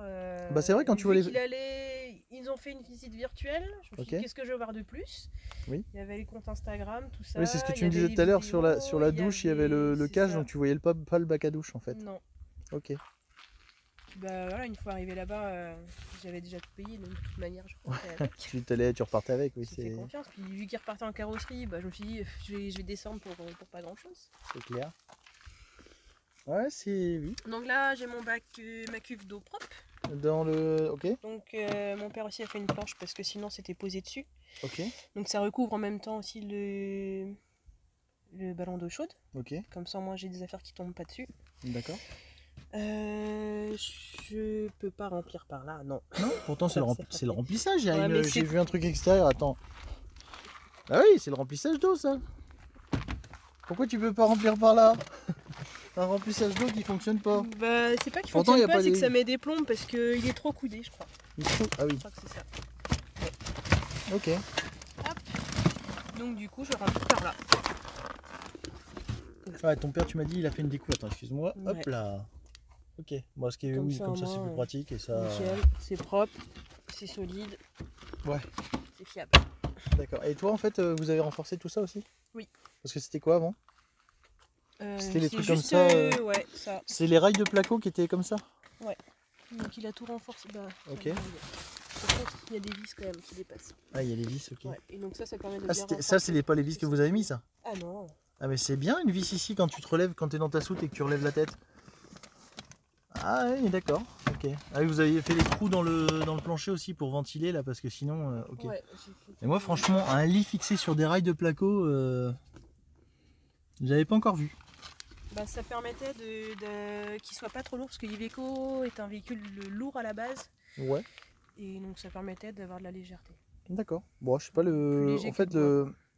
Bah, c'est vrai, quand tu vois les. Ils ont fait une visite virtuelle. Je me suis dit, qu'est-ce que je veux voir de plus? Oui. Il y avait les comptes Instagram, tout ça. Oui, c'est ce que tu me disais tout à l'heure sur la douche, il y avait le cache, donc tu voyais pas le bac à douche en fait. Non. Ok. Bah voilà, une fois arrivé là-bas, j'avais déjà tout payé, donc de toute manière, je repartais avec. tu repartais avec, oui. J'ai fait confiance, puis vu qu'il repartait en carrosserie, bah, je me suis dit, je vais descendre pour pas grand-chose. C'est clair. Ouais, c'est... Oui. Donc là, j'ai mon bac, ma cuve d'eau propre. Dans le... Ok. Donc mon père aussi a fait une planche parce que sinon c'était posé dessus. Ok. Donc ça recouvre en même temps aussi le ballon d'eau chaude. Ok. Comme ça, moi j'ai des affaires qui tombent pas dessus. D'accord. Je peux pas remplir par là, non. Non, pourtant c'est le remplissage. Ouais, j'ai vu un truc extérieur, attends. Ah oui, c'est le remplissage d'eau ça. Pourquoi tu peux pas remplir par là? Un remplissage d'eau qui fonctionne pas. Bah c'est pas qu'il fonctionne pas, c'est que ça met des plombes parce qu'il est trop coudé, je crois. Ah oui. Je crois que c'est ça. Ouais. Ok. Hop. Donc du coup je remplis par là. Ouais, ton père tu m'as dit il a fait une découpe. Attends, excuse-moi. Ouais. Hop là. Ok. Bon, ce qui est comme ça c'est plus pratique et ça. Nickel, c'est propre, c'est solide. Ouais. C'est fiable. D'accord. Et toi en fait vous avez renforcé tout ça aussi? Oui. Parce que c'était quoi avant? C'était les trucs juste, comme ça. Ouais, ça. C'est les rails de placo qui étaient comme ça? Ouais. Donc il a tout renforcé. Bah, ok. Il y a des vis quand même qui dépassent. Ah, il y a des vis, ok. Ouais. Et donc ça permet de bien ça, c'est pas les vis que vous avez mis, ça? Ah non. Ah, mais c'est bien une vis ici quand tu te relèves, quand tu es dans ta soute et que tu relèves la tête. Ah oui, d'accord. Ok. Ah oui, vous avez fait les trous dans le plancher aussi pour ventiler là, parce que sinon, ok. Ouais, et moi, franchement, un lit fixé sur des rails de placo, j'avais pas encore vu. Bah, ça permettait qu'il soit pas trop lourd parce que l'Iveco est un véhicule lourd à la base. Ouais. Et donc ça permettait d'avoir de la légèreté. D'accord. Bon, je sais pas en fait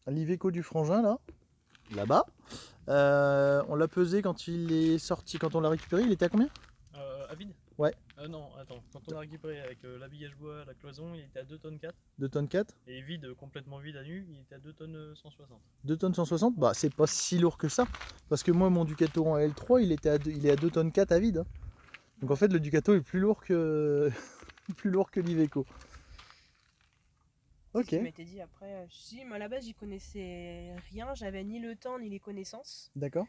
l'Iveco du frangin là-bas, on l'a pesé quand il est sorti, quand on l'a récupéré, il était à combien? À vide? Ouais. Non, attends, quand on l'a récupéré avec l'habillage bois, la cloison, il était à 2 tonnes 4. 2 tonnes 4. Et vide, complètement vide à nu, il était à 2 tonnes 160. 2 tonnes 160, bah c'est pas si lourd que ça. Parce que moi, mon Ducato en L3, il est à 2 tonnes 4 à vide. Hein. Donc en fait, le Ducato est plus lourd que l'Iveco. Ok. Je m'étais dit après, moi à la base, j'y connaissais rien, j'avais ni le temps ni les connaissances. D'accord.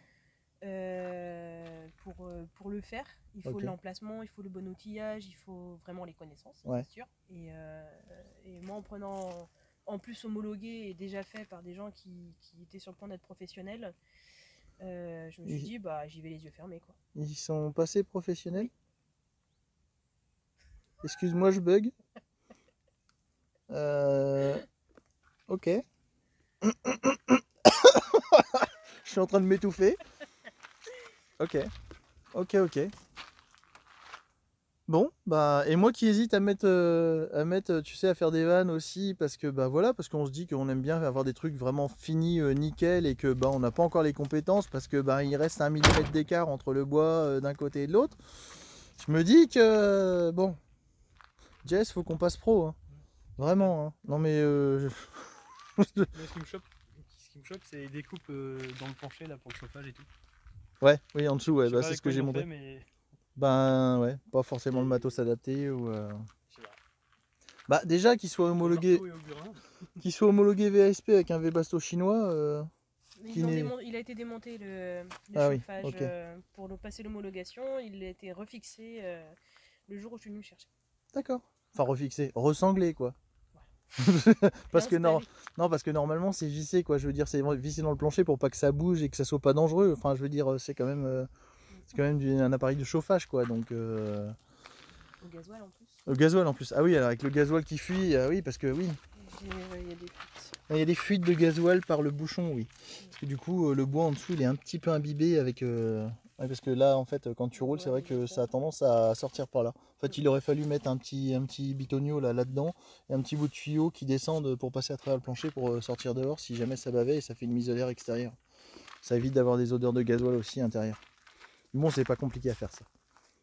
Pour le faire, il faut l'emplacement, il faut le bon outillage, il faut vraiment les connaissances, ouais. C'est sûr. Et moi, en prenant en plus homologué et déjà fait par des gens qui étaient sur le point d'être professionnels, je me suis dit, bah j'y vais les yeux fermés, quoi. Ils sont passés professionnels? Excuse-moi, je bug. Ok. Je suis en train de m'étouffer. Ok. Bon, bah, et moi qui hésite à mettre, tu sais, à faire des vannes aussi, parce que, bah voilà, parce qu'on se dit qu'on aime bien avoir des trucs vraiment finis, nickel, et que, bah, on n'a pas encore les compétences, parce que, bah, il reste 1 mm d'écart entre le bois d'un côté et de l'autre. Je me dis que, bon, Jess, faut qu'on passe pro, hein. Vraiment, hein. Non mais... Ce qui me choque, c'est les découpes dans le plancher là pour le chauffage et tout. Ouais, oui, en dessous, ouais, bah, c'est ce que j'ai montré. Mais... Ben ouais, pas forcément le matos adapté ou... Bah déjà qu'il soit homologué VASP avec un Webasto chinois. Il a été démonté le chauffage pour passer l'homologation, il a été refixé le jour où je suis venu le chercher. D'accord. Enfin refixé, ressanglé quoi. Parce que parce que normalement c'est vissé quoi, je veux dire c'est vissé dans le plancher pour pas que ça bouge et que ça soit pas dangereux. Enfin je veux dire c'est quand même un appareil de chauffage quoi, donc au gasoil en plus. Au gasoil en plus. Ah oui, alors avec le gasoil qui fuit, oui parce que oui. Il y a des fuites. Il y a des fuites de gasoil par le bouchon, oui. Parce que du coup le bois en dessous il est un petit peu imbibé avec Ouais, parce que là, en fait, quand tu roules, c'est vrai que ça a tendance à sortir par là. En fait, il aurait fallu mettre un petit bitonio là-dedans et un petit bout de tuyau qui descende pour passer à travers le plancher pour sortir dehors si jamais ça bavait et ça fait une mise à l'air extérieure. Ça évite d'avoir des odeurs de gasoil aussi intérieures. Bon, c'est pas compliqué à faire ça.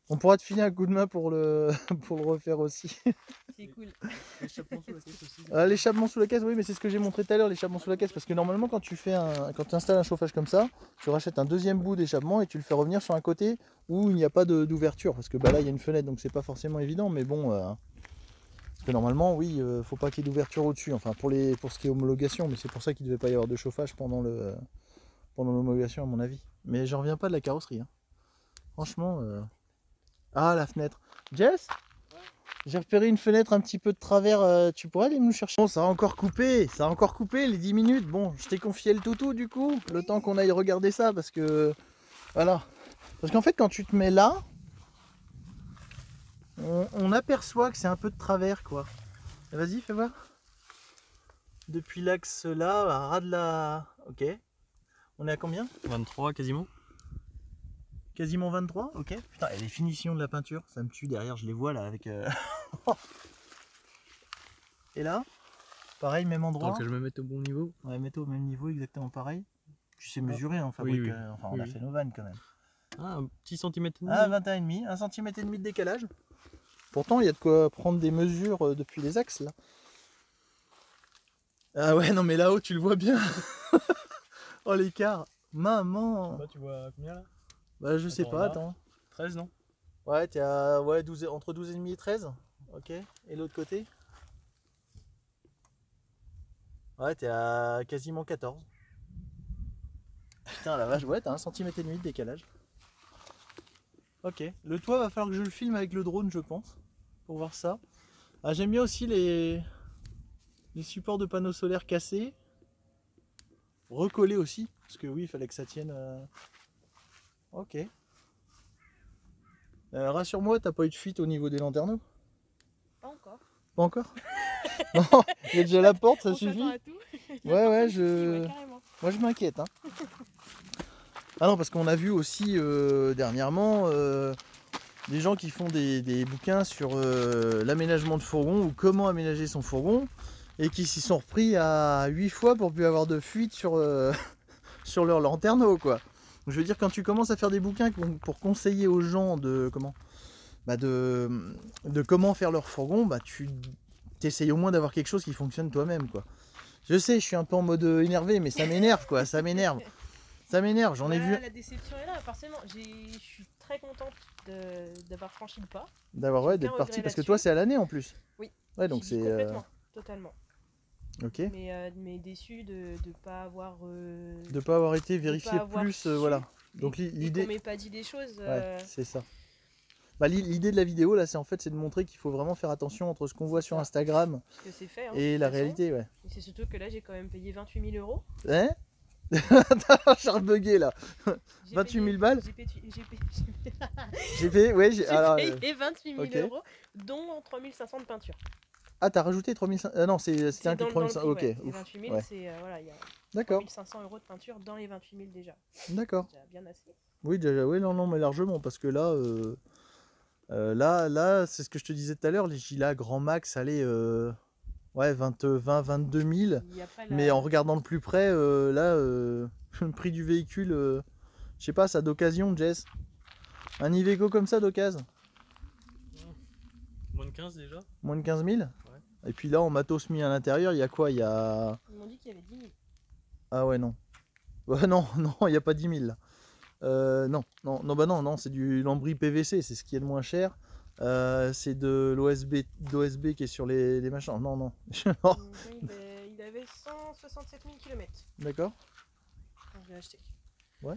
On pourra te filer un coup de main pour le, pour le refaire aussi. C'est cool. L'échappement sous la caisse aussi. L'échappement sous la caisse, oui, mais c'est ce que j'ai montré tout à l'heure, l'échappement sous la caisse. Parce que normalement, quand tu installes un chauffage comme ça, tu rachètes un deuxième bout d'échappement et tu le fais revenir sur un côté où il n'y a pas d'ouverture. Parce que bah, là, il y a une fenêtre, donc c'est pas forcément évident. Mais bon, parce que normalement, oui, faut pas qu'il y ait d'ouverture au-dessus. Enfin, pour ce qui est homologation, mais c'est pour ça qu'il ne devait pas y avoir de chauffage pendant l'homologation, à mon avis. Mais j'en reviens pas de la carrosserie. Hein. Franchement. Ah, la fenêtre. Jess ? J'ai repéré une fenêtre un petit peu de travers, tu pourrais aller nous chercher? Bon, ça a encore coupé les 10 minutes. Bon, je t'ai confié le toutou du coup, le temps qu'on aille regarder ça parce que... Voilà. Parce qu'en fait, quand tu te mets là, on aperçoit que c'est un peu de travers quoi. Vas-y, fais voir. Depuis l'axe là, à ras de la... Ok. On est à combien? 23 quasiment. Quasiment 23, ok. Putain, et les finitions de la peinture, ça me tue derrière, je les vois là avec... Et là, pareil, même endroit. Attends que je me mette au bon niveau. Ouais, mets au même niveau, exactement pareil. Tu sais mesurer, on fabrique, oui. enfin on a fait nos vannes quand même. Ah, un petit centimètre et demi. Ah, 21,5, 1,5 cm de décalage. Pourtant, il y a de quoi prendre des mesures depuis les axes là. Ah ouais, non mais là-haut, tu le vois bien. Oh l'écart, maman. Bah, tu vois combien là? Bah je sais Attends, pas, là. attends. 13 non? Ouais, t'es à ouais, 12, entre 12,5 et 13. Ok, et l'autre côté? Ouais, t'es à quasiment 14. Putain la vache, ouais, t'as 1,5 cm de décalage. Ok, le toit va falloir que je le filme avec le drone, je pense, pour voir ça. Ah, j'aime bien aussi les supports de panneaux solaires cassés. Recollés aussi, parce que oui, il fallait que ça tienne. Ok. Rassure-moi, t'as pas eu de fuite au niveau des lanterneaux? Pas encore. Pas encore? Non, il y a déjà la porte, ça On suffit. s'attend à tout. Ouais, ouais, Ouais, carrément. moi je m'inquiète. Hein. Ah non, parce qu'on a vu aussi dernièrement des gens qui font des bouquins sur l'aménagement de fourgon ou comment aménager son fourgon et qui s'y sont repris à 8 fois pour plus avoir de fuite sur, sur leur lanterneau quoi. Je veux dire, quand tu commences à faire des bouquins pour conseiller aux gens de comment, bah de comment faire leur fourgon, bah tu essayes au moins d'avoir quelque chose qui fonctionne toi-même quoi. Je sais, je suis un peu en mode énervé, mais ça m'énerve quoi, ça m'énerve. Ça m'énerve, j'en ai vu. La déception est là, forcément. Je suis très contente d'avoir franchi le pas. D'avoir ouais, d'être parti, parce que toi c'est à l'année en plus. Oui. Ouais, donc c'est. Complètement, totalement. Ok. Mais déçu de ne pas avoir. De pas avoir été vérifié plus, voilà. Donc l'idée. On m'ait pas dit des choses. Ouais, c'est ça. Bah, l'idée de la vidéo là, c'est en fait c'est de montrer qu'il faut vraiment faire attention entre ce qu'on voit sur Instagram fait, hein, et la réalité, ouais. Et c'est surtout que là j'ai quand même payé 28 000 euros. Hein? Attends, j'ai rebugué là. 28 000 balles. J'ai payé, ouais, j'ai payé 28 000 okay. euros, dont 3 500 de peinture. Ah, t'as rajouté 3500. Non, c'était inclus 3500. Ok. Ouais. 28 000, ouais. c'est voilà, il y a D'accord. 3 500 euros de peinture dans les 28 000 déjà. D'accord. Déjà bien assez. Oui, déjà, oui, non, mais largement, parce que là, là, c'est ce que je te disais tout à l'heure, les Gila grand max, allez, ouais, 22 000. Mais en regardant le plus près, là, le prix du véhicule, je sais pas, ça d'occasion, Jess. Un Iveco comme ça d'occasion. Moins de 15 déjà. Moins de 15 000 ouais. Et puis là, en matos mis à l'intérieur, il y a quoi? Il y a... Ils m'ont dit qu'il y avait 10 000. Ah ouais, non. Non, il n'y a pas 10 000 là. Non, non, c'est du lambris PVC, c'est ce qui est le moins cher. C'est de l'OSB qui est sur les machins. Non. Il avait 167 000 km. D'accord. Quand je l'ai acheté. Ouais.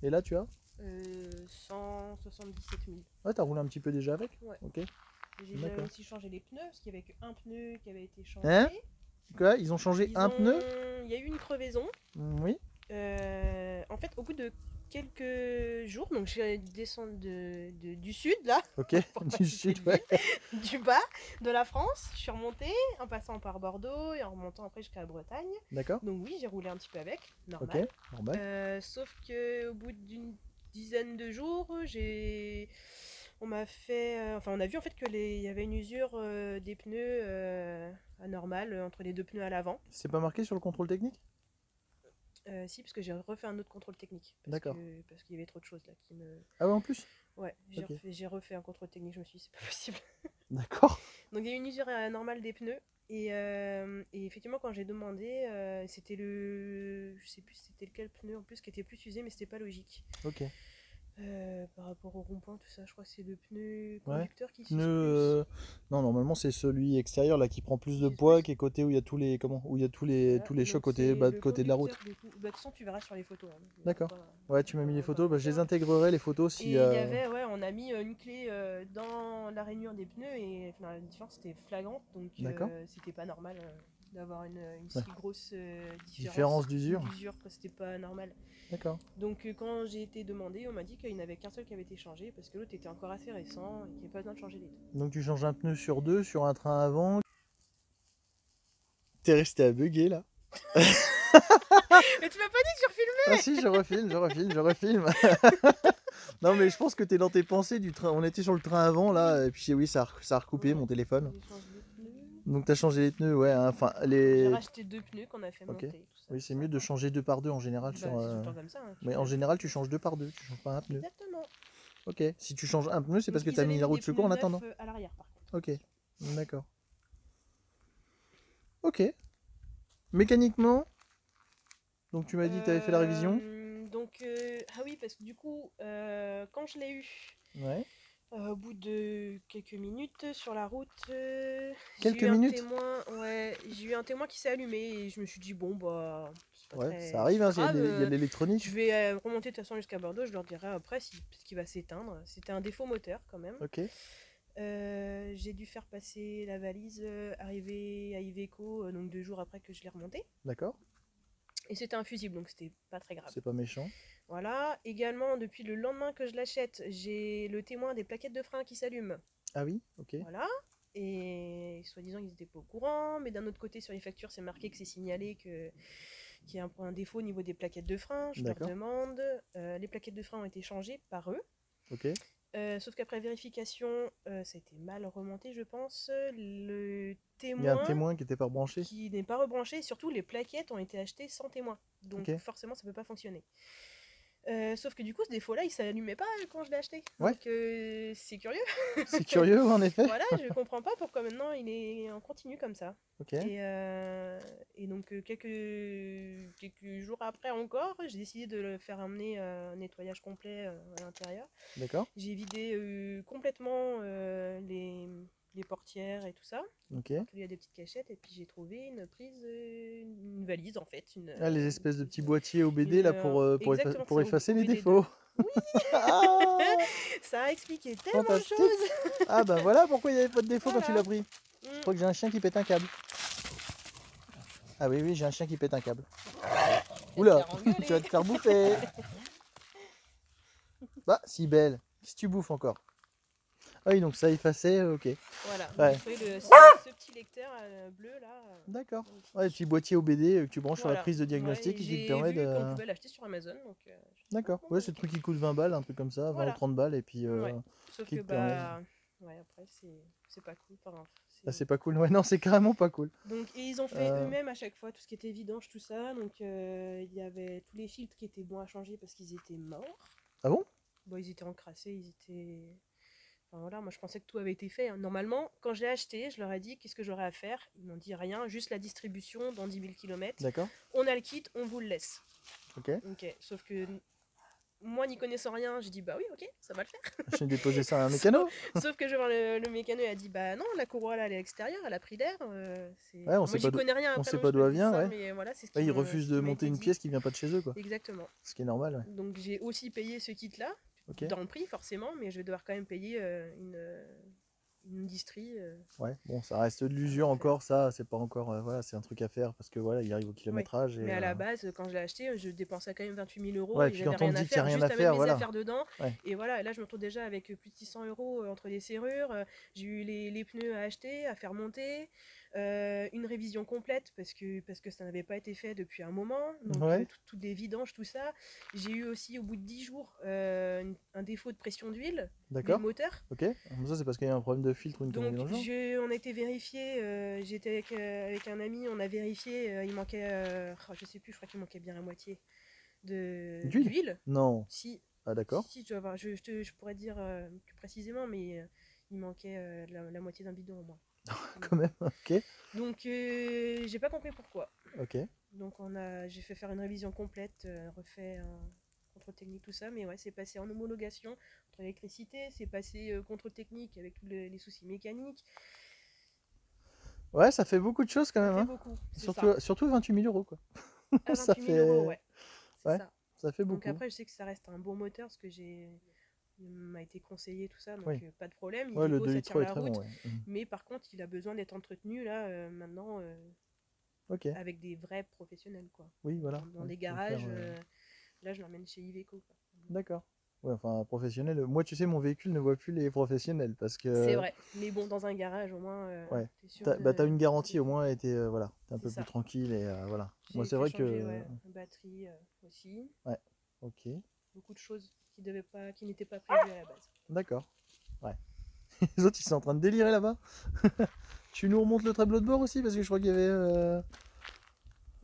Et là, tu as 177 000. Ouais, t'as roulé un petit peu déjà avec. Ouais. Ok. J'ai aussi changé les pneus, parce qu'il n'y avait qu'un pneu qui avait été changé. Hein? Quoi? Ils ont changé un pneu? Il y a eu une crevaison. Oui. En fait, au bout de quelques jours, donc je descends du sud là. Ok, du sud, ouais. Du bas de la France, je suis remontée en passant par Bordeaux et en remontant après jusqu'à la Bretagne. D'accord. Donc oui, j'ai roulé un petit peu avec, normal. Ok, normal. Sauf que au bout d'une dizaine de jours, on m'a fait, enfin on a vu en fait que il y avait une usure des pneus anormale entre les deux pneus à l'avant. C'est pas marqué sur le contrôle technique? Si, parce que j'ai refait un autre contrôle technique. D'accord. Parce qu'il y avait trop de choses là qui me. Ah ouais, en plus? Ouais, Ok. j'ai refait un contrôle technique, je me suis dit c'est pas possible. D'accord. Donc il y a eu une usure anormale des pneus. Et effectivement, quand j'ai demandé, c'était le. Je sais plus c'était lequel pneu en plus qui était plus usé, mais c'était pas logique. Ok. Par rapport au rond-point, tout ça, je crois que c'est le pneu Ouais. conducteur qui s'use Pneu, plus. non, normalement c'est celui extérieur là qui prend plus de Qui s'use poids, plus. qui est côté où il y a tous les comment, où il y a Voilà. tous les chocs Donc côté c'est le côté de la route. conducteur, du coup. Bah, de toute façon, tu verras sur les photos. Hein. Il y aura D'accord. pas- Ouais, tu m'as mis on les va photos, bah, je les refaire. intégrerai les photos si. Et il y avait, ouais, on a mis une clé dans la rainure des pneus et enfin, la différence était flagrante, donc D'accord. c'était pas normal d'avoir une Ouais. si grosse Différence d'usure. quoi, c'était pas normal. D'accord. Donc quand j'ai été demandé, on m'a dit qu'il n'y en avait qu'un seul qui avait été changé parce que l'autre était encore assez récent et qu'il n'y avait pas besoin de changer les deux. Donc tu changes un pneu sur deux sur un train avant. T'es resté à bugger là. Mais tu m'as pas dit que je refilmais. Ah si, je refilme. Non mais je pense que t'es dans tes pensées du train. On était sur le train avant là, et puis oui, ça a recoupé Ouais. mon téléphone. J'ai changé les pneus. Donc t'as changé les pneus, ouais. Enfin J'ai les. racheté 2 pneus qu'on a fait Ok. monter. Tout ça, Oui, tout c'est ça. mieux de changer 2 par 2 en général Bah, sur. c'est tout le temps comme ça. Hein, Mais en général, tu changes 2 par 2, tu changes pas un pneu. Exactement. Ok. Si tu changes un pneu, c'est parce que Donc, tu as ils mis avaient la roue de des secours en pneus attendant. neufs, à l'arrière par contre. Ok. D'accord. Ok. Mécaniquement, donc tu m'as dit que tu avais fait la révision. Donc, ah oui, parce que du coup, quand je l'ai eu, Ouais. au bout de quelques minutes sur la route, Quelques j'ai eu un minutes. témoin, ouais, j'ai eu un témoin qui s'est allumé et je me suis dit bon bah c'est pas Ouais, très ça arrive, hein, il y a grave. il y a de l'électronique. Je vais remonter de toute façon jusqu'à Bordeaux, je leur dirai après parce qu'il va s'éteindre. C'était un défaut moteur quand même. Ok. J'ai dû faire passer la valise arrivée à Iveco donc 2 jours après que je l'ai remontée. D'accord. Et c'était un fusible donc c'était pas très grave. C'est pas méchant. Voilà. Également, depuis le lendemain que je l'achète, j'ai le témoin des plaquettes de frein qui s'allument. Ah oui, ok. Voilà. Et soi-disant, ils n'étaient pas au courant. Mais d'un autre côté, sur les factures, c'est marqué que c'est signalé qu'il y a un défaut au niveau des plaquettes de frein. Je leur D'accord. demande. Les plaquettes de frein ont été changées par eux. Ok. Sauf qu'après vérification, ça a été mal remonté, je pense. Le Il y a un témoin témoin qui était pas rebranché. qui n'est pas rebranché. Et surtout, les plaquettes ont été achetées sans témoin. Donc Ok. forcément, ça peut pas fonctionner. Sauf que du coup, ce défaut-là, il s'allumait pas quand je l'ai acheté. Ouais. Donc c'est curieux. C'est curieux en effet. Voilà, je comprends pas pourquoi maintenant il est en continu comme ça. Ok. Et donc quelques jours après encore, j'ai décidé de le faire amener un nettoyage complet à l'intérieur. D'accord. J'ai vidé complètement les portières et tout ça. Ok. Il y a des petites cachettes et puis j'ai trouvé une prise, une valise en fait. Ah, les espèces de petits boîtiers OBD là exactement, pour c'est effacer les OBD2. défauts. Oui. Ah, Ça a expliqué tellement fantastique. de choses. Ah bah voilà pourquoi il n'y avait pas de défaut quand tu Voilà. l'as pris. Je crois que j'ai un chien qui pète un câble. Ah oui, oui, j'ai un chien qui pète un câble. Oula, tu vas te faire bouffer. Bah, si belle. Qu'est-ce que tu bouffes encore? Ah oui, donc ça effaçait, ok. Voilà, Ouais. j'ai trouvé ce petit lecteur bleu là. D'accord. Ouais, le petit boîtier OBD que tu branches sur la Voilà. prise de diagnostic Ouais, et qui te j'ai permet vu de. qu'on pouvait l'acheter sur Amazon. Donc, D'accord. Ouais, c'est le truc qui coûte 20 balles, un truc comme ça, 20 Voilà. ou 30 balles, et puis Ouais. Sauf qui que te permet. ouais, après c'est pas cool. Enfin, Ah, c'est pas cool. Ouais, non, c'est carrément pas cool. Donc, et ils ont fait eux-mêmes à chaque fois tout ce qui était vidange, tout ça. Donc il y avait tous les filtres qui étaient bons à changer parce qu'ils étaient morts. Ah bon? Bon, ils étaient encrassés, ils étaient. Enfin, voilà, moi je pensais que tout avait été fait. Hein. Normalement, quand j'ai acheté, je leur ai dit qu'est-ce que j'aurais à faire. Ils m'ont dit rien, juste la distribution dans 10 000 km. D'accord. On a le kit, on vous le laisse. Ok. Ok, sauf que moi n'y connaissant rien, j'ai dit bah oui, ok, ça va le faire. J'ai déposé ça à un mécano. Sauf que je vais voir le mécano et a dit bah non, la courroie là, elle est à l'extérieur, elle a pris d'air. Ouais, on moi sait j'y pas connais rien. on Après, sait non, pas je d'où peux elle dire vient, ça, ouais. mais voilà, c'est ce Ouais, qui ils refusent de monter une pièce qui vient pas de chez eux, quoi. Exactement. Ce qui est normal, ouais. Donc j'ai aussi payé ce kit là, Ok. dans le prix forcément, mais je vais devoir quand même payer une distrie. Ouais, bon, ça reste de l'usure encore, ça, c'est pas encore. Voilà, c'est un truc à faire parce que voilà, il arrive au kilométrage. Mais Et, à la base, quand je l'ai acheté, je dépensais quand même 28 000 € ouais, et puis j'avais quand on rien te à dit qu'il y a faire, rien juste à à mettre faire, mes voilà. affaires dedans. Ouais. Et voilà, et là je me retrouve déjà avec plus de 600 € entre les serrures. J'ai eu les pneus à acheter, à faire monter, une révision complète parce que ça n'avait pas été fait depuis un moment. Donc, Ouais. toutes les vidanges, tout ça. J'ai eu aussi, au bout de 10 jours, un défaut de pression d'huile D'accord. moteur. Ok. Ça, c'est parce qu'il y a un problème de filtre ou une connerie Donc, dans le genre. on a été vérifié. J'étais avec un ami, on a vérifié. Il manquait, je sais plus, je crois qu'il manquait bien la moitié d'huile. Non. Si, Ah, d'accord. si, tu vas voir, je pourrais te dire plus précisément, mais il manquait la moitié d'un bidon au moins. Quand même. Ok. Donc j'ai pas compris pourquoi. Ok. Donc j'ai fait faire une révision complète, refait un contrôle technique, tout ça, mais ouais, c'est passé en homologation entre l'électricité, c'est passé contrôle technique avec tous les soucis mécaniques. Ouais, ça fait beaucoup de choses quand Ça même. fait Hein. beaucoup, c'est ça. Surtout 28 000 euros, quoi. À Ça 28 000 euros, fait... ouais. C'est Ouais, ça. ça fait Donc beaucoup. après, je sais que ça reste un bon moteur, parce que il m'a été conseillé tout ça, donc Oui. pas de problème. Il Ouais, est le beau, 2 ça litres tient 3 est la très route, bon, ouais. mais par contre, il a besoin d'être entretenu là maintenant Ok. avec des vrais professionnels, quoi. Oui, voilà. Dans Ouais, des faut le garages, faire, là, je l'emmène chez Iveco, quoi. D'accord. Ouais, enfin, professionnel. Moi, tu sais, mon véhicule ne voit plus les professionnels parce C'est que... vrai, mais bon, dans un garage, au moins, Ouais. t'es sûr T'as une garantie au moins et voilà. T'es un C'est peu ça. plus tranquille et voilà. Moi, J'ai c'est fait vrai changer que... la batterie aussi. Ouais. Ok. Beaucoup de choses qui n'étaient pas prévues à la base. D'accord. Ouais. Les autres, ils sont en train de délirer là-bas. Tu nous remontes le tableau de bord aussi parce que je crois qu'il y avait... Le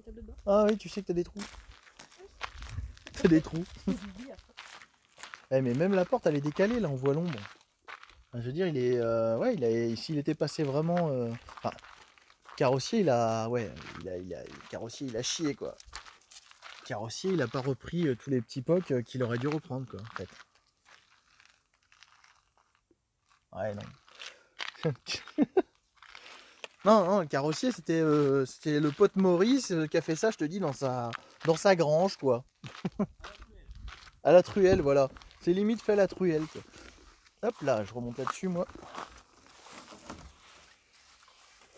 tableau de bord. Ah oui, tu sais que t'as des trous. T'as des trous. Eh, mais même la porte, elle est décalée, là, on voit l'ombre. Enfin, je veux dire, il est... ouais, s'il était passé vraiment... Enfin, carrossier, il a... Ouais, carrossier, il a chié, quoi. Carrossier, il a pas repris tous les petits pocs qu'il aurait dû reprendre, quoi, en fait. Ouais, non. Non, le carrossier, c'était le pote Maurice qui a fait ça, je te dis, dans sa grange, quoi. À la truelle, voilà. C'est limite fait à la truelle, quoi. Hop là, je remonte là-dessus, moi.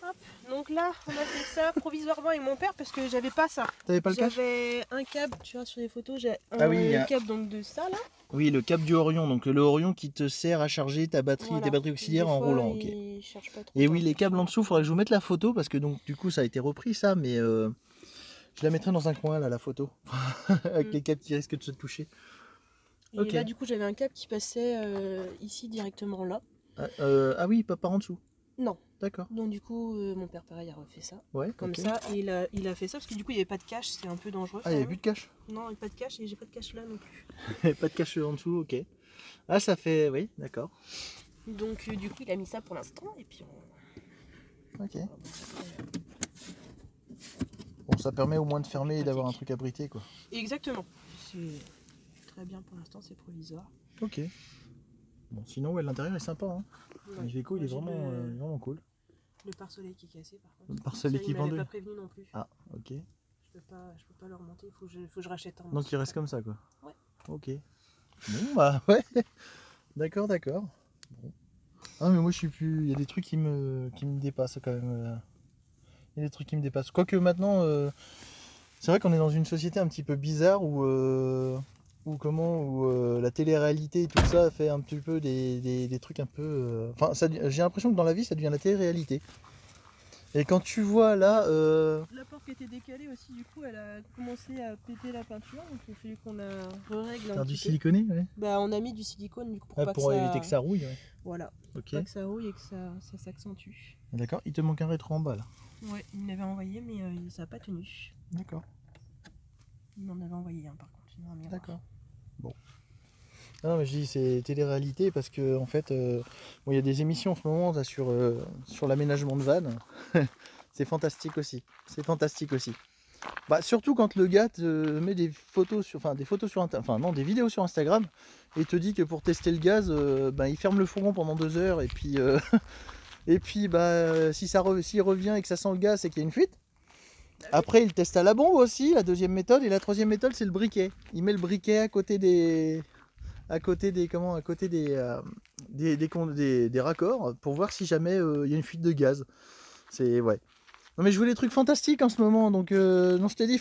Hop. Donc là, on a fait ça provisoirement avec mon père parce que j'avais pas ça. T'avais pas le cache? J'avais un câble, tu vois, sur les photos, j'ai Ah oui, un câble donc de ça là. Oui, le câble du Orion, donc le Orion qui te sert à charger ta batterie, Voilà. tes batteries auxiliaires Des en fois, roulant, ok. il cherche pas trop Et oui, tard. les câbles en dessous, faudrait que je vous mette la photo parce que donc du coup ça a été repris ça, mais je la mettrai dans un coin là, la photo, avec les câbles qui risquent de se toucher. Et Ok. là, du coup, j'avais un câble qui passait ici directement là. Ah oui, pas par en dessous. Non. D'accord. Donc du coup, mon père pareil a refait ça. Ouais. Comme ok. ça, et il a fait ça parce que du coup il n'y avait pas de cache, c'est un peu dangereux. Ah, il n'y avait plus de cache. Non, il n'y a pas de cache et j'ai pas de cache là non plus. Pas de cache en dessous, ok. Ah, ça fait, oui, d'accord. Donc du coup il a mis ça pour l'instant et puis Ok. Bon, ça permet au moins de fermer et d'avoir un pratique. truc abrité, quoi. Exactement. C'est très bien pour l'instant, c'est provisoire. Ok. Bon, sinon, ouais, l'intérieur est sympa. Hein. Ouais. L'Iveco, il est vraiment cool. Le pare-soleil qui est cassé par contre. Le pare-soleil qui Il m'avait pendait. pas prévenu non plus. Ah, ok. Je peux pas le remonter, il faut que je rachète un. Donc il reste comme ça, quoi. Ouais. Ok. Bon, bah ouais. D'accord. Bon. Ah, mais moi je suis plus. Il y a des trucs qui me dépassent quand même. Il y a des trucs qui me dépassent. Quoique maintenant, c'est vrai qu'on est dans une société un petit peu bizarre où la télé-réalité et tout ça fait un petit peu des trucs un peu. Enfin, j'ai l'impression que dans la vie ça devient la télé-réalité. Et quand tu vois là. La porte qui était décalée aussi, du coup, elle a commencé à péter la peinture, donc il a fallu qu'on la règle un Faire petit du peu. siliconé, ouais. Bah, on a mis du silicone du coup Ah, pas pour que éviter que ça rouille, ouais. Voilà, Ok. pas que ça rouille et que ça s'accentue. D'accord. Il te manque un rétro en bas là. Ouais, il m'avait envoyé, mais ça n'a pas tenu. D'accord. Il m'en avait envoyé un par contre, une miroir. D'accord. Bon. Non, mais je dis c'est télé-réalité parce que en fait, bon, il y a des émissions en ce moment là, sur l'aménagement de vannes. C'est fantastique aussi. C'est fantastique aussi. Bah, surtout quand le gars te met des photos sur des vidéos sur Instagram et te dit que pour tester le gaz, il ferme le fourgon pendant 2 heures et puis s'il revient et que ça sent le gaz, c'est qu'il y a une fuite. Après, il teste à la bombe aussi, la deuxième méthode, et la troisième méthode, c'est le briquet. Il met le briquet à côté des raccords pour voir si jamais il y a une fuite de gaz. C'est ouais. Non mais je veux des trucs fantastiques en ce moment, donc non, je t'ai dit,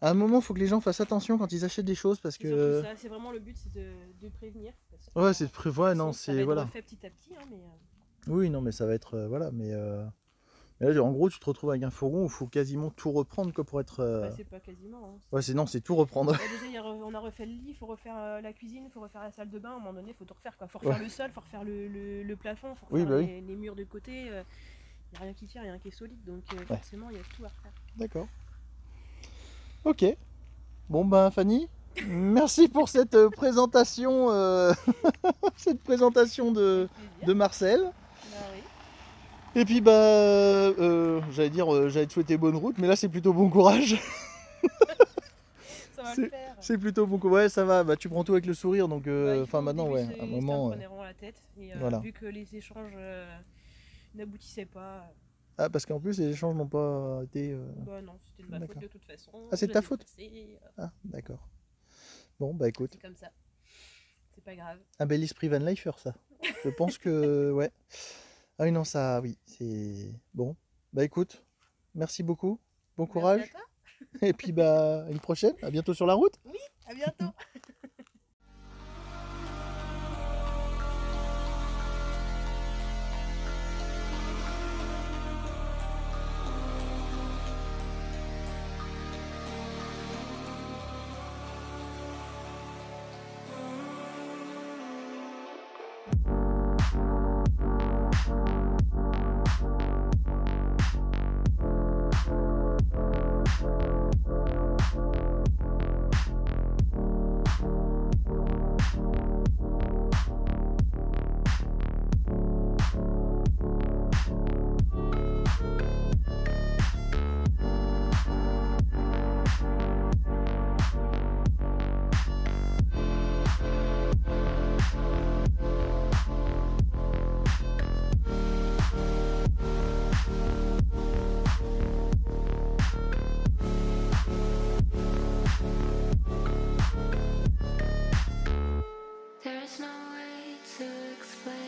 à un moment, faut que les gens fassent attention quand ils achètent des choses parce que. C'est vraiment le but, c'est de prévenir. Ouais, c'est de prévoir, non, c'est voilà. Ça va être refait petit à petit, hein, mais. Oui, non, mais ça va être voilà, mais Mais là, en gros, tu te retrouves avec un fourgon où il faut quasiment tout reprendre quoi, pour être. Bah, c'est pas quasiment. Hein. Ouais, non, c'est tout reprendre. Bah, déjà, on a refait le lit, il faut refaire la cuisine, il faut refaire la salle de bain. À un moment donné, il faut tout refaire. Il faut refaire le sol, il faut refaire le plafond, il faut refaire les murs de côté. Il n'y a rien qui tient, rien qui est solide. Donc forcément, il y a tout à refaire. D'accord. Ok. Bon, ben, Fanny, merci pour cette présentation, cette présentation de Marcel. Bah, oui. Et puis j'allais te souhaiter bonne route, mais là c'est plutôt bon courage. Ça va le faire. C'est plutôt bon courage. Ouais, ça va. Bah tu prends tout avec le sourire, donc maintenant ouais, à un moment. La tête. Et, voilà. Vu que les échanges n'aboutissaient pas. Ah parce qu'en plus les échanges n'ont pas été. Bah non, c'était de ma faute de toute façon. Ah c'est ta faute. Ah d'accord. Bon bah écoute. C'est comme ça. C'est pas grave. Un bel esprit Van Lifer ça. Je pense que ouais. Ah oui, non, ça, oui, c'est... Bon, bah écoute, merci beaucoup, bon courage. Merci à toi. Et puis, bah, à une prochaine, à bientôt sur la route. Oui, à bientôt. There's no way to explain